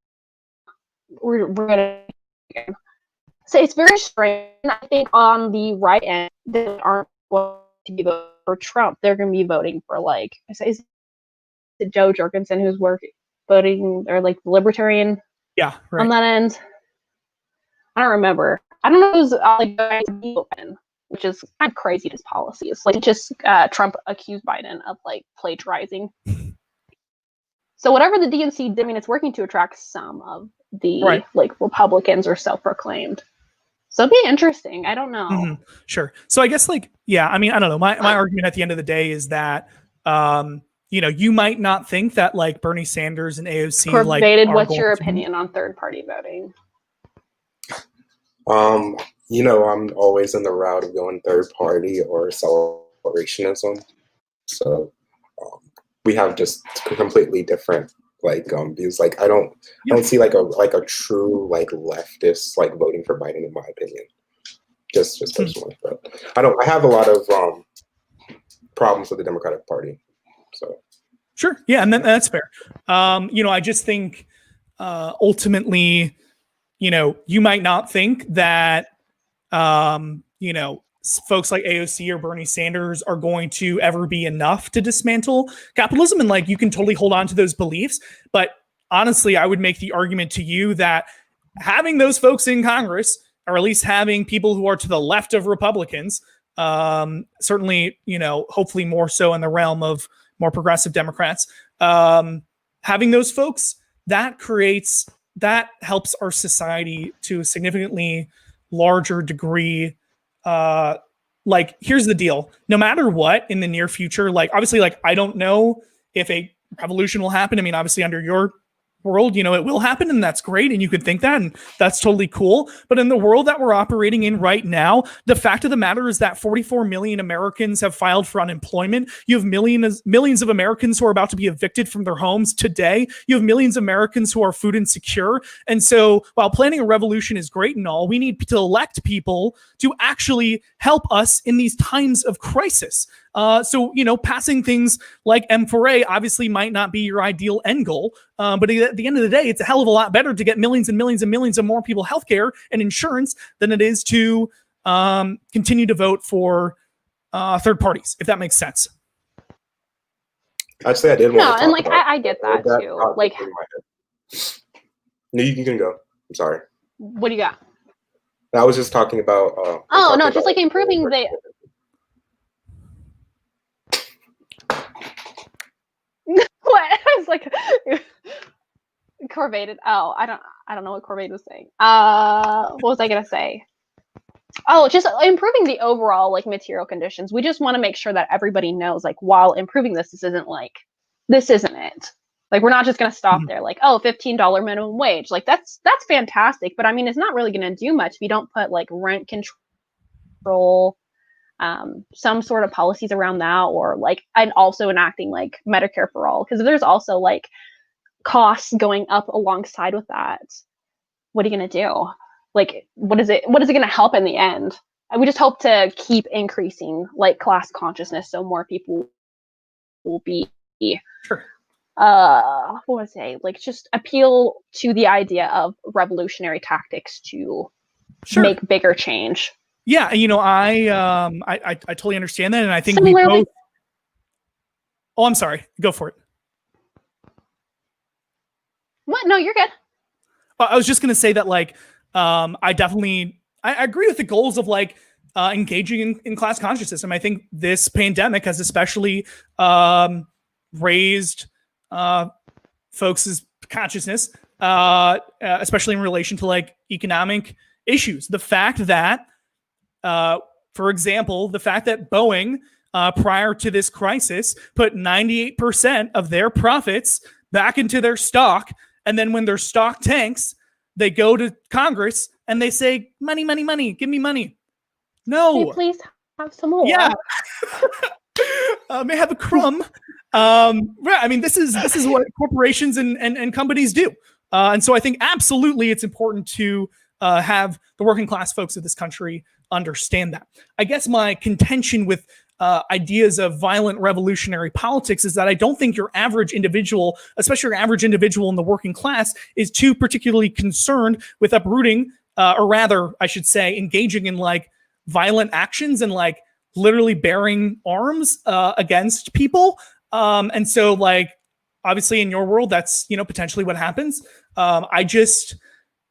So it's very strange. I think on the right end, they aren't going to be voting for Trump. They're going to be voting for like, is it Joe Jorgensen who's voting, or like the Libertarian? Yeah, right. On that end, I don't remember. I don't know who's like Biden, which is kind of crazy. His policies, like just Trump accused Biden of like plagiarizing. So whatever the DNC did, I mean, it's working to attract some of the like Republicans or self-proclaimed. So it'd be interesting. I don't know. Mm-hmm. Sure. So I guess like, yeah, I mean, I don't know. My argument at the end of the day is that, you know, you might not think that like Bernie Sanders and AOC Corvated, what's your opinion on third party voting? You know, I'm always in the route of going third party or celebrationism. So we have just completely different like views. Like I don't see like a true like leftist like voting for Biden in my opinion. Just personally, but I have a lot of problems with the Democratic Party. So sure, yeah, and that's fair. You know, I just think ultimately, you know, you might not think that you know, folks like AOC or Bernie Sanders are going to ever be enough to dismantle capitalism. And like, you can totally hold on to those beliefs. But honestly, I would make the argument to you that having those folks in Congress, or at least having people who are to the left of Republicans, certainly, you know, hopefully more so in the realm of more progressive Democrats, having those folks, that helps our society to a significantly larger degree. Like, here's the deal. No matter what in the near future, like, obviously, like, I don't know if a revolution will happen. I mean, obviously under your world, you know, it will happen, and that's great. And you could think that, and that's totally cool. But in the world that we're operating in right now, the fact of the matter is that 44 million Americans have filed for unemployment. You have millions of Americans who are about to be evicted from their homes today. You have millions of Americans who are food insecure. And so while planning a revolution is great and all, we need to elect people to actually help us in these times of crisis. So, you know, passing things like M4A obviously might not be your ideal end goal. But at the end of the day, it's a hell of a lot better to get millions and millions and millions of more people healthcare and insurance than it is to continue to vote for third parties, if that makes sense. Actually, I did want to talk and like about I get that too. Like, no, you can go. I'm sorry. What do you got? I was just talking about. Just like improving the. What? I was like, Corvated. Oh, I don't know what Corvated was saying. What was I gonna say? Oh, just improving the overall like material conditions. We just want to make sure that everybody knows, like, while improving this isn't it. Like, we're not just gonna stop there. Like, oh, $15 minimum wage. Like, that's fantastic. But I mean, it's not really gonna do much if you don't put like rent control. Some sort of policies around that, or like, and also enacting like Medicare for all, because there's also like costs going up alongside with that. What are you going to do? Like, what is it going to help in the end? And we just hope to keep increasing like class consciousness, so more people will be sure. What would I say? Like, just appeal to the idea of revolutionary tactics to make bigger change. Yeah, you know, I totally understand that, and I think Similarly, we both. Oh, I'm sorry. Go for it. What? No, you're good. I was just gonna say that, like, I agree with the goals of like engaging in class consciousness. And I think this pandemic has especially raised folks' consciousness, especially in relation to like economic issues. The fact that for example, the fact that Boeing, prior to this crisis, put 98% of their profits back into their stock. And then when their stock tanks, they go to Congress and they say, money, money, money, give me money. No. Can you please have some more? Yeah. May have a crumb. I mean, this is what corporations and companies do. And so I think absolutely it's important to have the working class folks of this country understand that. I guess my contention with ideas of violent revolutionary politics is that I don't think your average individual, especially your average individual in the working class, is too particularly concerned with uprooting, or rather, I should say, engaging in like violent actions and like literally bearing arms against people. And so like, obviously in your world, that's, potentially what happens. I just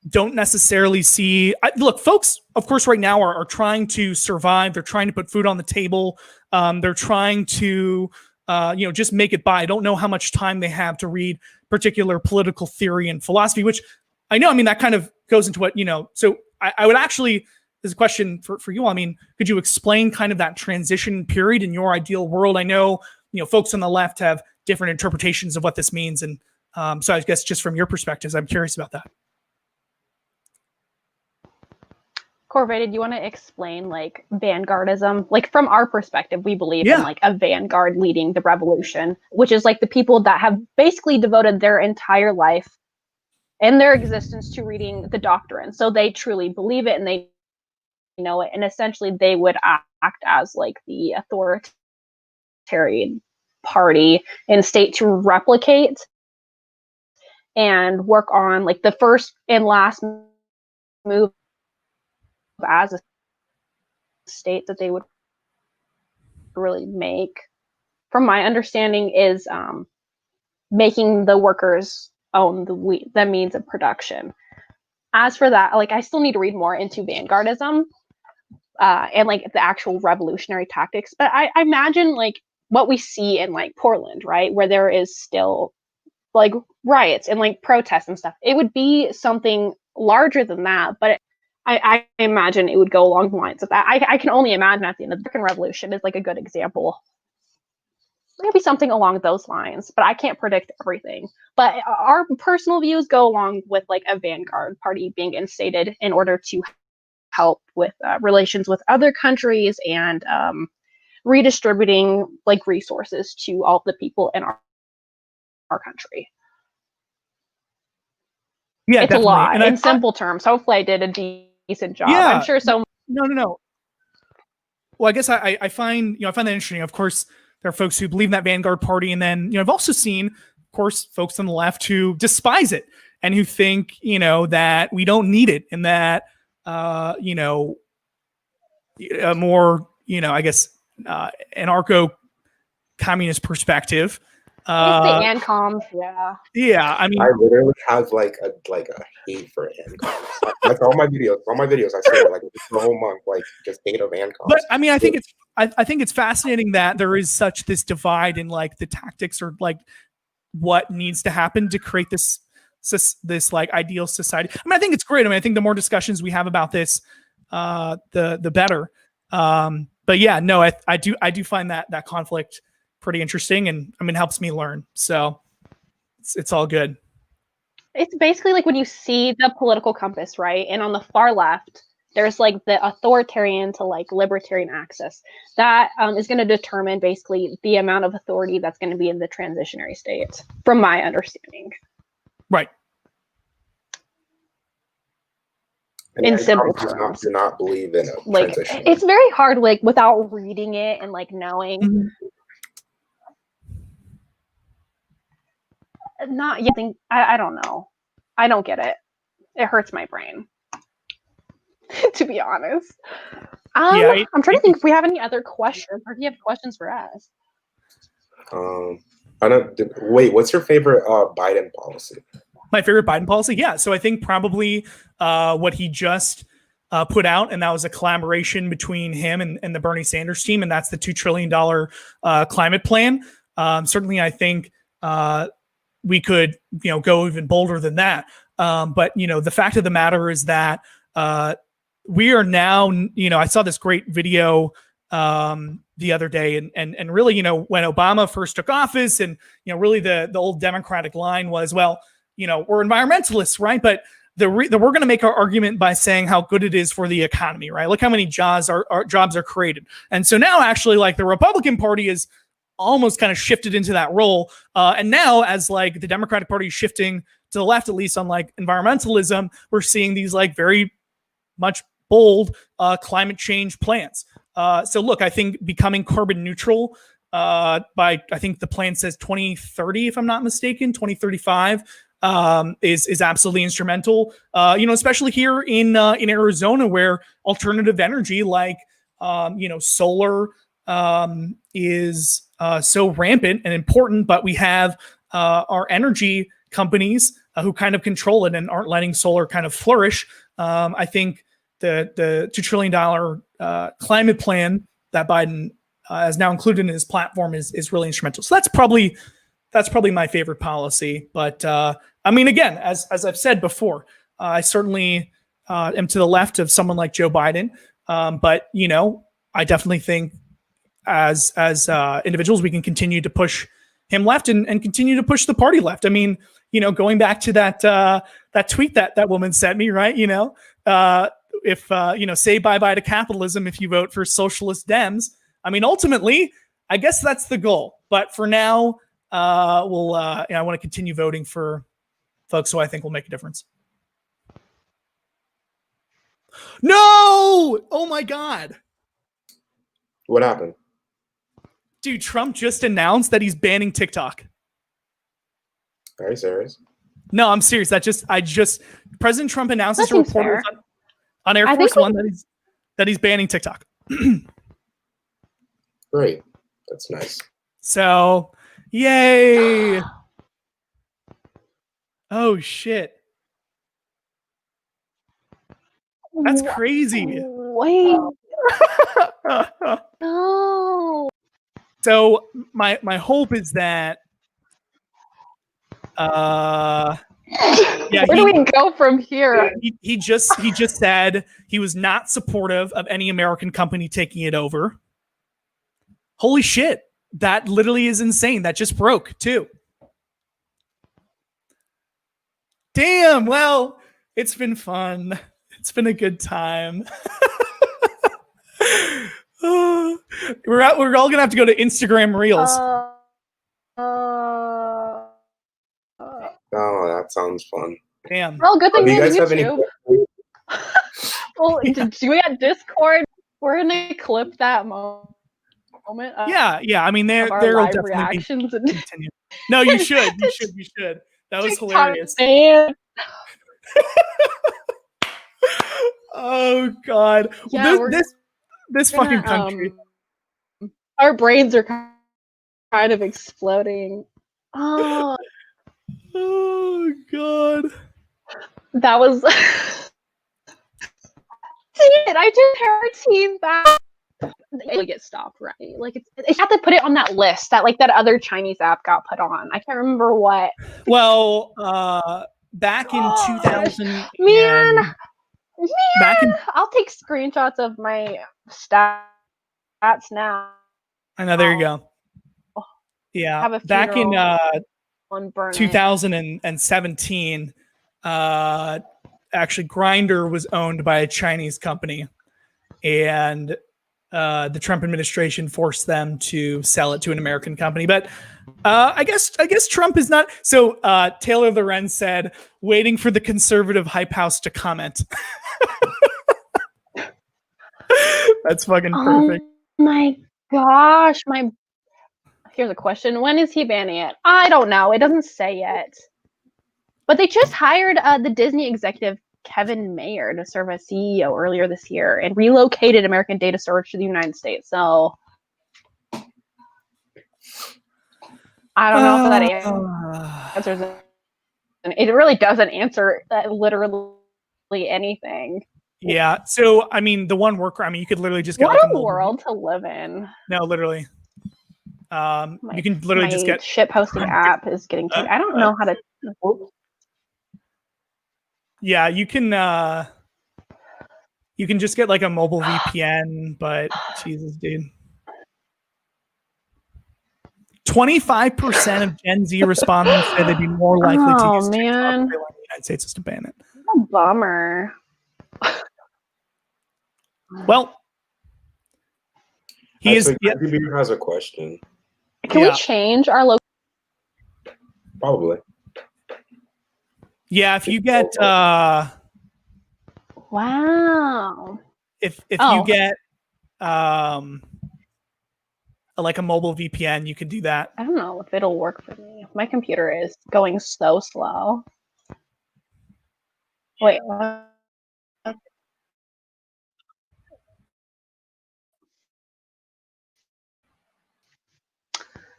don't necessarily see, look, folks, of course, right now are trying to survive. They're trying to put food on the table. They're trying to, just make it by. I don't know how much time they have to read particular political theory and philosophy, which I know, that kind of goes into what, so I would actually, this is a question for you. Could you explain kind of that transition period in your ideal world? I know, folks on the left have different interpretations of what this means. And so I guess just from your perspectives, I'm curious about that. Corvette, do you want to explain like vanguardism? Like from our perspective, we believe in like a vanguard leading the revolution, which is like the people that have basically devoted their entire life and their existence to reading the doctrine. So they truly believe it and they know it. And essentially they would act as like the authoritarian party in state to replicate and work on like the first and last move as a state that they would really make, from my understanding, is making the workers own the means of production. As for that, like I still need to read more into vanguardism and like the actual revolutionary tactics, but I imagine like what we see in like Portland, right, where there is still like riots and like protests and stuff. It would be something larger than that, but I imagine it would go along the lines of that. I can only imagine at the end of the American Revolution is like a good example. Maybe something along those lines, but I can't predict everything. But our personal views go along with like a vanguard party being instated in order to help with relations with other countries and redistributing like resources to all the people in our country. Yeah, it's definitely. A lot. And in simple terms. Hopefully I did a decent job. Yeah, I'm sure so. No. Well, I guess I find that interesting. Of course, there are folks who believe in that vanguard party, and then I've also seen, of course, folks on the left who despise it and who think that we don't need it, and that a more I guess anarcho-communist perspective. It's the ANCOMs, yeah. Yeah, I literally have like a hate for ANCOMs. That's all my videos. I swear, like the whole month, like just hate of ANCOMs. But I think it's fascinating that there is such this divide in like the tactics or like what needs to happen to create this like ideal society. I think it's great. I think the more discussions we have about this, the better. But yeah, no, I do find that conflict pretty interesting, and it helps me learn. So it's all good. It's basically like when you see the political compass, right? And on the far left, there's like the authoritarian to like libertarian axis. That is going to determine basically the amount of authority that's going to be in the transitionary state, from my understanding. Right. In simple terms. Do not believe in a like transition. It's very hard, like without reading it and like knowing. Mm-hmm. I don't know. I don't get it. It hurts my brain, to be honest. I'm trying to think if we have any other questions, or if you have questions for us. Wait, what's your favorite Biden policy? My favorite Biden policy? Yeah. So I think probably what he just put out, and that was a collaboration between him and the Bernie Sanders team, and that's the $2 trillion climate plan. Certainly, I think we could, go even bolder than that. But the fact of the matter is that we are now, I saw this great video the other day, and really, when Obama first took office, and really the old Democratic line was, well, we're environmentalists, right? But we're going to make our argument by saying how good it is for the economy, right? Look how many jobs are created. And so now actually, like, the Republican Party is almost kind of shifted into that role. And now, as like the Democratic Party is shifting to the left, at least on like environmentalism, we're seeing these like very much bold climate change plans. So look, I think becoming carbon neutral by, I think the plan says 2030, if I'm not mistaken, 2035, is absolutely instrumental. Especially here in Arizona, where alternative energy like solar is so rampant and important, but we have our energy companies who kind of control it and aren't letting solar kind of flourish. I think the $2 trillion climate plan that Biden has now included in his platform is really instrumental. So that's probably my favorite policy. But I mean, again, as I've said before, I certainly am to the left of someone like Joe Biden. But I definitely think as individuals, we can continue to push him left and continue to push the party left. I mean, going back to that tweet that woman sent me, right? If say bye-bye to capitalism if you vote for socialist Dems. I mean, ultimately, I guess that's the goal. But for now, I want to continue voting for folks who I think will make a difference. No! Oh my God. What happened? Dude, Trump just announced that he's banning TikTok. Are you serious? No, I'm serious. President Trump announces to reporters on Air Force One that he's banning TikTok. Great. That's nice. So, yay. Oh, shit. That's crazy. Wait. No. So my hope is that where do we go from here? He just said he was not supportive of any American company taking it over. Holy shit. That literally is insane. That just broke too. Damn. Well, it's been fun. It's been a good time. We're all gonna have to go to Instagram Reels. Oh, that sounds fun. Damn. Well, good thing Do you guys have YouTube. Well, do we got Discord? We're gonna clip that moment. Yeah. I mean, there will definitely reactions be continue. No, you should. You should. That was hilarious. Oh God. Yeah, this fucking country. Our brains are kind of exploding. Oh God. That was I just heard that it get stopped, right? Like it's have to put it on that list that that other Chinese app got put on. I can't remember what. Well, back in 2000, I'll take screenshots of my stats now. I know. There you go. Yeah, back in 2017, actually, Grindr was owned by a Chinese company, and the Trump administration forced them to sell it to an American company. But I guess Trump is not. So Taylor Lorenz said, waiting for the conservative hype house to comment. That's fucking perfect. Oh my gosh. Here's a question. When is he banning it? I don't know. It doesn't say yet. But they just hired the Disney executive Kevin Mayer to serve as CEO earlier this year and relocated American data storage to the United States. So I don't know if that answers it. It really doesn't answer literally anything. Yeah. So, I mean, the one worker, you could literally just get what a world to live in. No, literally. You can literally just get shit posting app is getting kicked. I don't know how to. Yeah, you can just get like a mobile VPN, but Jesus, dude. 25% of Gen Z respondents said they'd be more likely to use TikTok if they want the United States to ban it. What a bummer. Well, Beer has a question. Can we change our location? Probably. Yeah, if you get wow. If you get like a mobile VPN, you could do that. I don't know if it'll work for me. My computer is going so slow. Wait.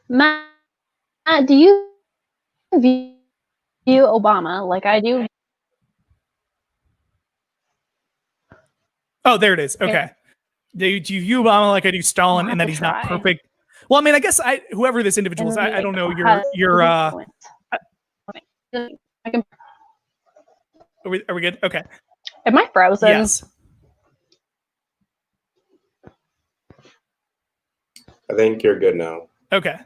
Matt, do you view Obama like I do? Oh, there it is. Okay. Do you view Obama like I do Stalin, and that he's not perfect? Well, I mean, I guess whoever this individual is, I don't know your are we good? Okay. Am I frozen? Yes. I think you're good now. Okay.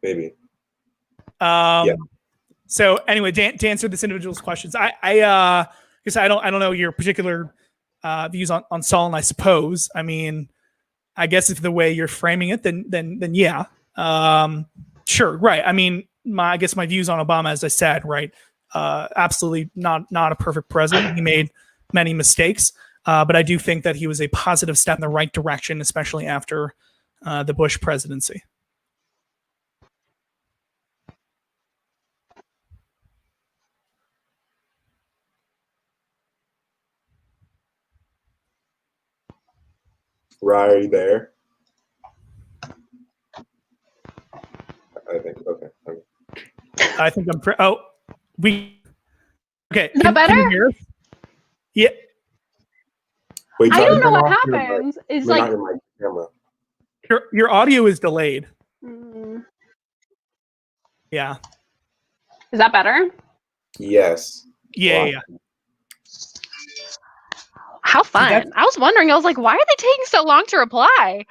Maybe. Yeah. So anyway, to answer this individual's questions, I guess I don't know your particular views on Stalin, I suppose. I mean, I guess if the way you're framing it, then yeah. Sure, right. I mean, I guess my views on Obama, as I said, right, absolutely not a perfect president. He made many mistakes, but I do think that he was a positive step in the right direction, especially after the Bush presidency. Rye, are you there? I think okay. I think I'm. Okay. Is that better? Can you hear us? Yeah. Wait, I don't know what happens. It's like your audio is delayed. Mm. Yeah. Is that better? Yes. Yeah. How fun. I was wondering, I was like, why are they taking so long to reply?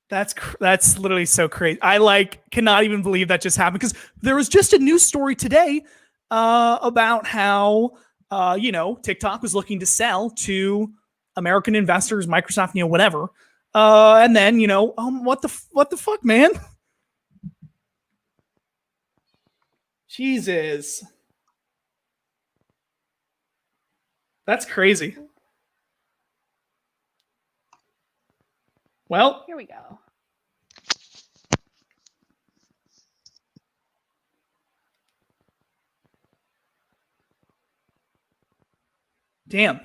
That's literally so crazy. I cannot even believe that just happened, because there was just a news story today about how TikTok was looking to sell to American investors, Microsoft, whatever. And then what the fuck, man? Jesus. That's crazy. Well, here we go. Damn.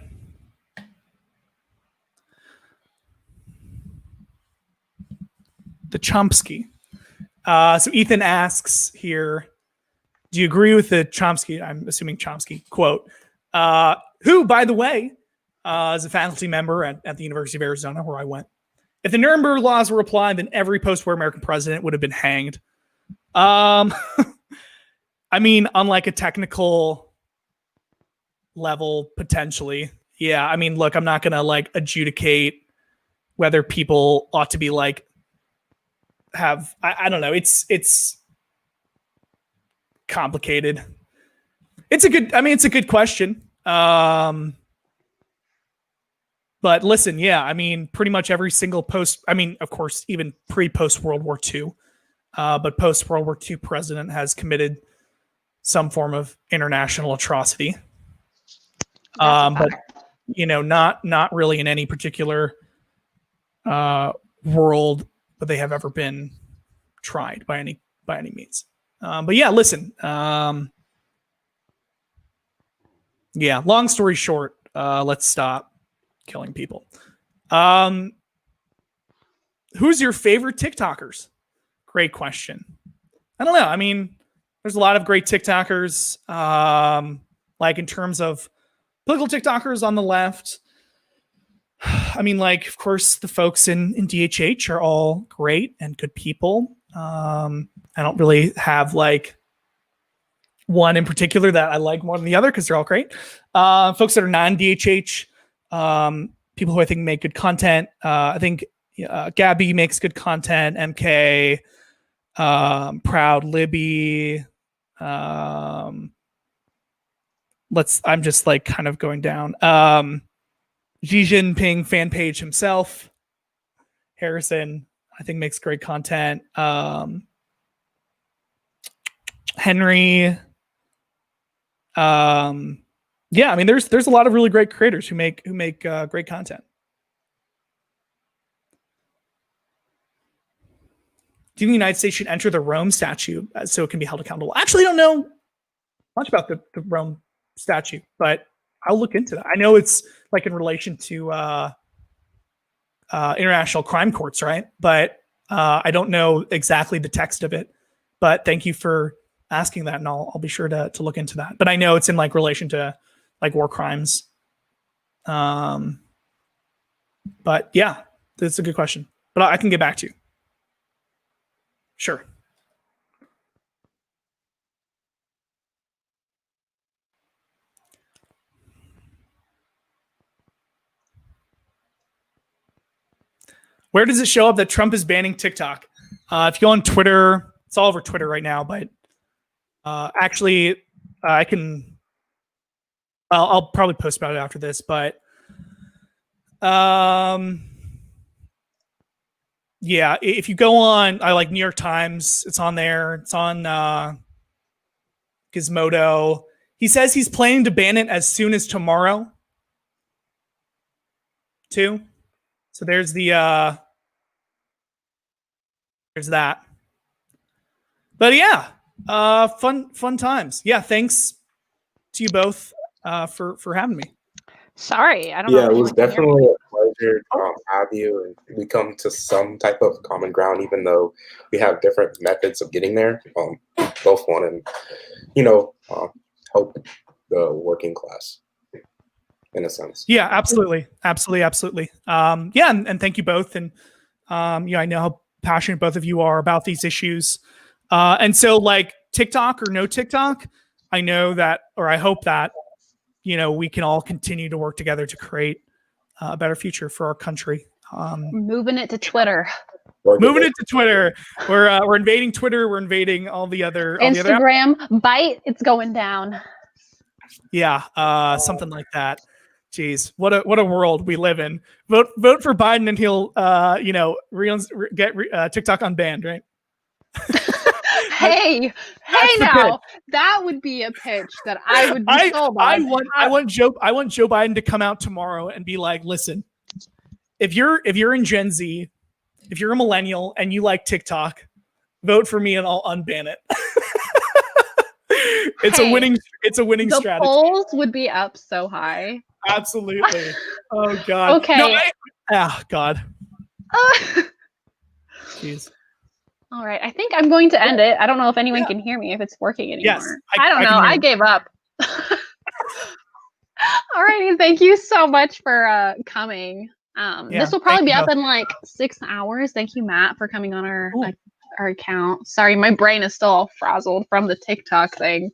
The Chomsky. So Ethan asks here, do you agree with the Chomsky, I'm assuming Chomsky, quote, who, by the way, is a faculty member at the University of Arizona, where I went. If the Nuremberg laws were applied, then every post-war American president would have been hanged. I mean, on like a technical level, potentially. Yeah, I mean, look, I'm not going to adjudicate whether people ought to be I don't know. It's complicated. It's a good question. But listen, yeah, I mean, pretty much every single of course, even pre-post World War II, but post World War II president has committed some form of international atrocity. But not really in any particular world, but they have ever been tried by any means. But yeah, listen. Yeah, long story short, let's stop killing people. Who's your favorite TikTokers? Great question. I don't know. I mean, there's a lot of great TikTokers. In terms of political TikTokers on the left. I mean, of course, the folks in DHH are all great and good people. I don't really have one in particular that I like more than the other, because they're all great. Folks that are non-DHH, people who I think make good content. I think Gabby makes good content. MK, Proud Libby. I'm just kind of going down. Xi Jinping fan page himself. Harrison, I think, makes great content. Henry. Yeah, I mean, there's a lot of really great creators who make great content. Do you think the United States should enter the Rome Statute so it can be held accountable? Actually, I don't know much about the Rome Statute, but I'll look into that. I know it's like in relation to international crime courts, right? But I don't know exactly the text of it. But thank you for asking that, and I'll be sure to look into that. But I know it's in like relation to like war crimes. But yeah, that's a good question. But I can get back to you. Sure. Where does it show up that Trump is banning TikTok? If you go on Twitter, it's all over Twitter right now, but actually I can, I'll probably post about it after this, but yeah, if you go on, I like New York Times, it's on there. It's on Gizmodo. He says he's planning to ban it as soon as tomorrow, too. So there's the there's that. But yeah, fun times. Yeah, thanks to you both for having me. Sorry, I don't know. Yeah, it was definitely a pleasure to have you, and we come to some type of common ground, even though we have different methods of getting there. Both want to, help the working class in a sense. Yeah, absolutely. Yeah, and thank you both. And I know how passionate both of you are about these issues. And so, like, TikTok or no TikTok, I know that, or I hope that, we can all continue to work together to create a better future for our country. Moving it to Twitter. Moving it to Twitter. We're invading Twitter. We're invading all the other Instagram. Byte. It's going down. Yeah, something like that. Jeez, what a world we live in. Vote for Biden, and he'll get TikTok unbanned, right? Hey now, that would be a pitch that I would be sold on. I want Joe Biden to come out tomorrow and be like, listen, if you're in Gen Z, if you're a millennial and you like TikTok, vote for me and I'll unban it. It's a winning strategy. The polls would be up so high. Absolutely. Oh God. Okay. No, God. Jeez. All right. I think I'm going to end it. I don't know if anyone can hear me, if it's working anymore. Yes, I don't know. I gave up. All righty. Thank you so much for coming. This will probably be up in like 6 hours. Thank you, Matt, for coming on our account. Sorry, my brain is still all frazzled from the TikTok thing.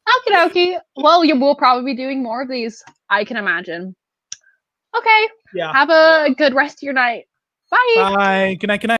Okie dokie. Well, we'll probably be doing more of these, I can imagine. Okay. Yeah. Have a good rest of your night. Bye. Bye. Good night.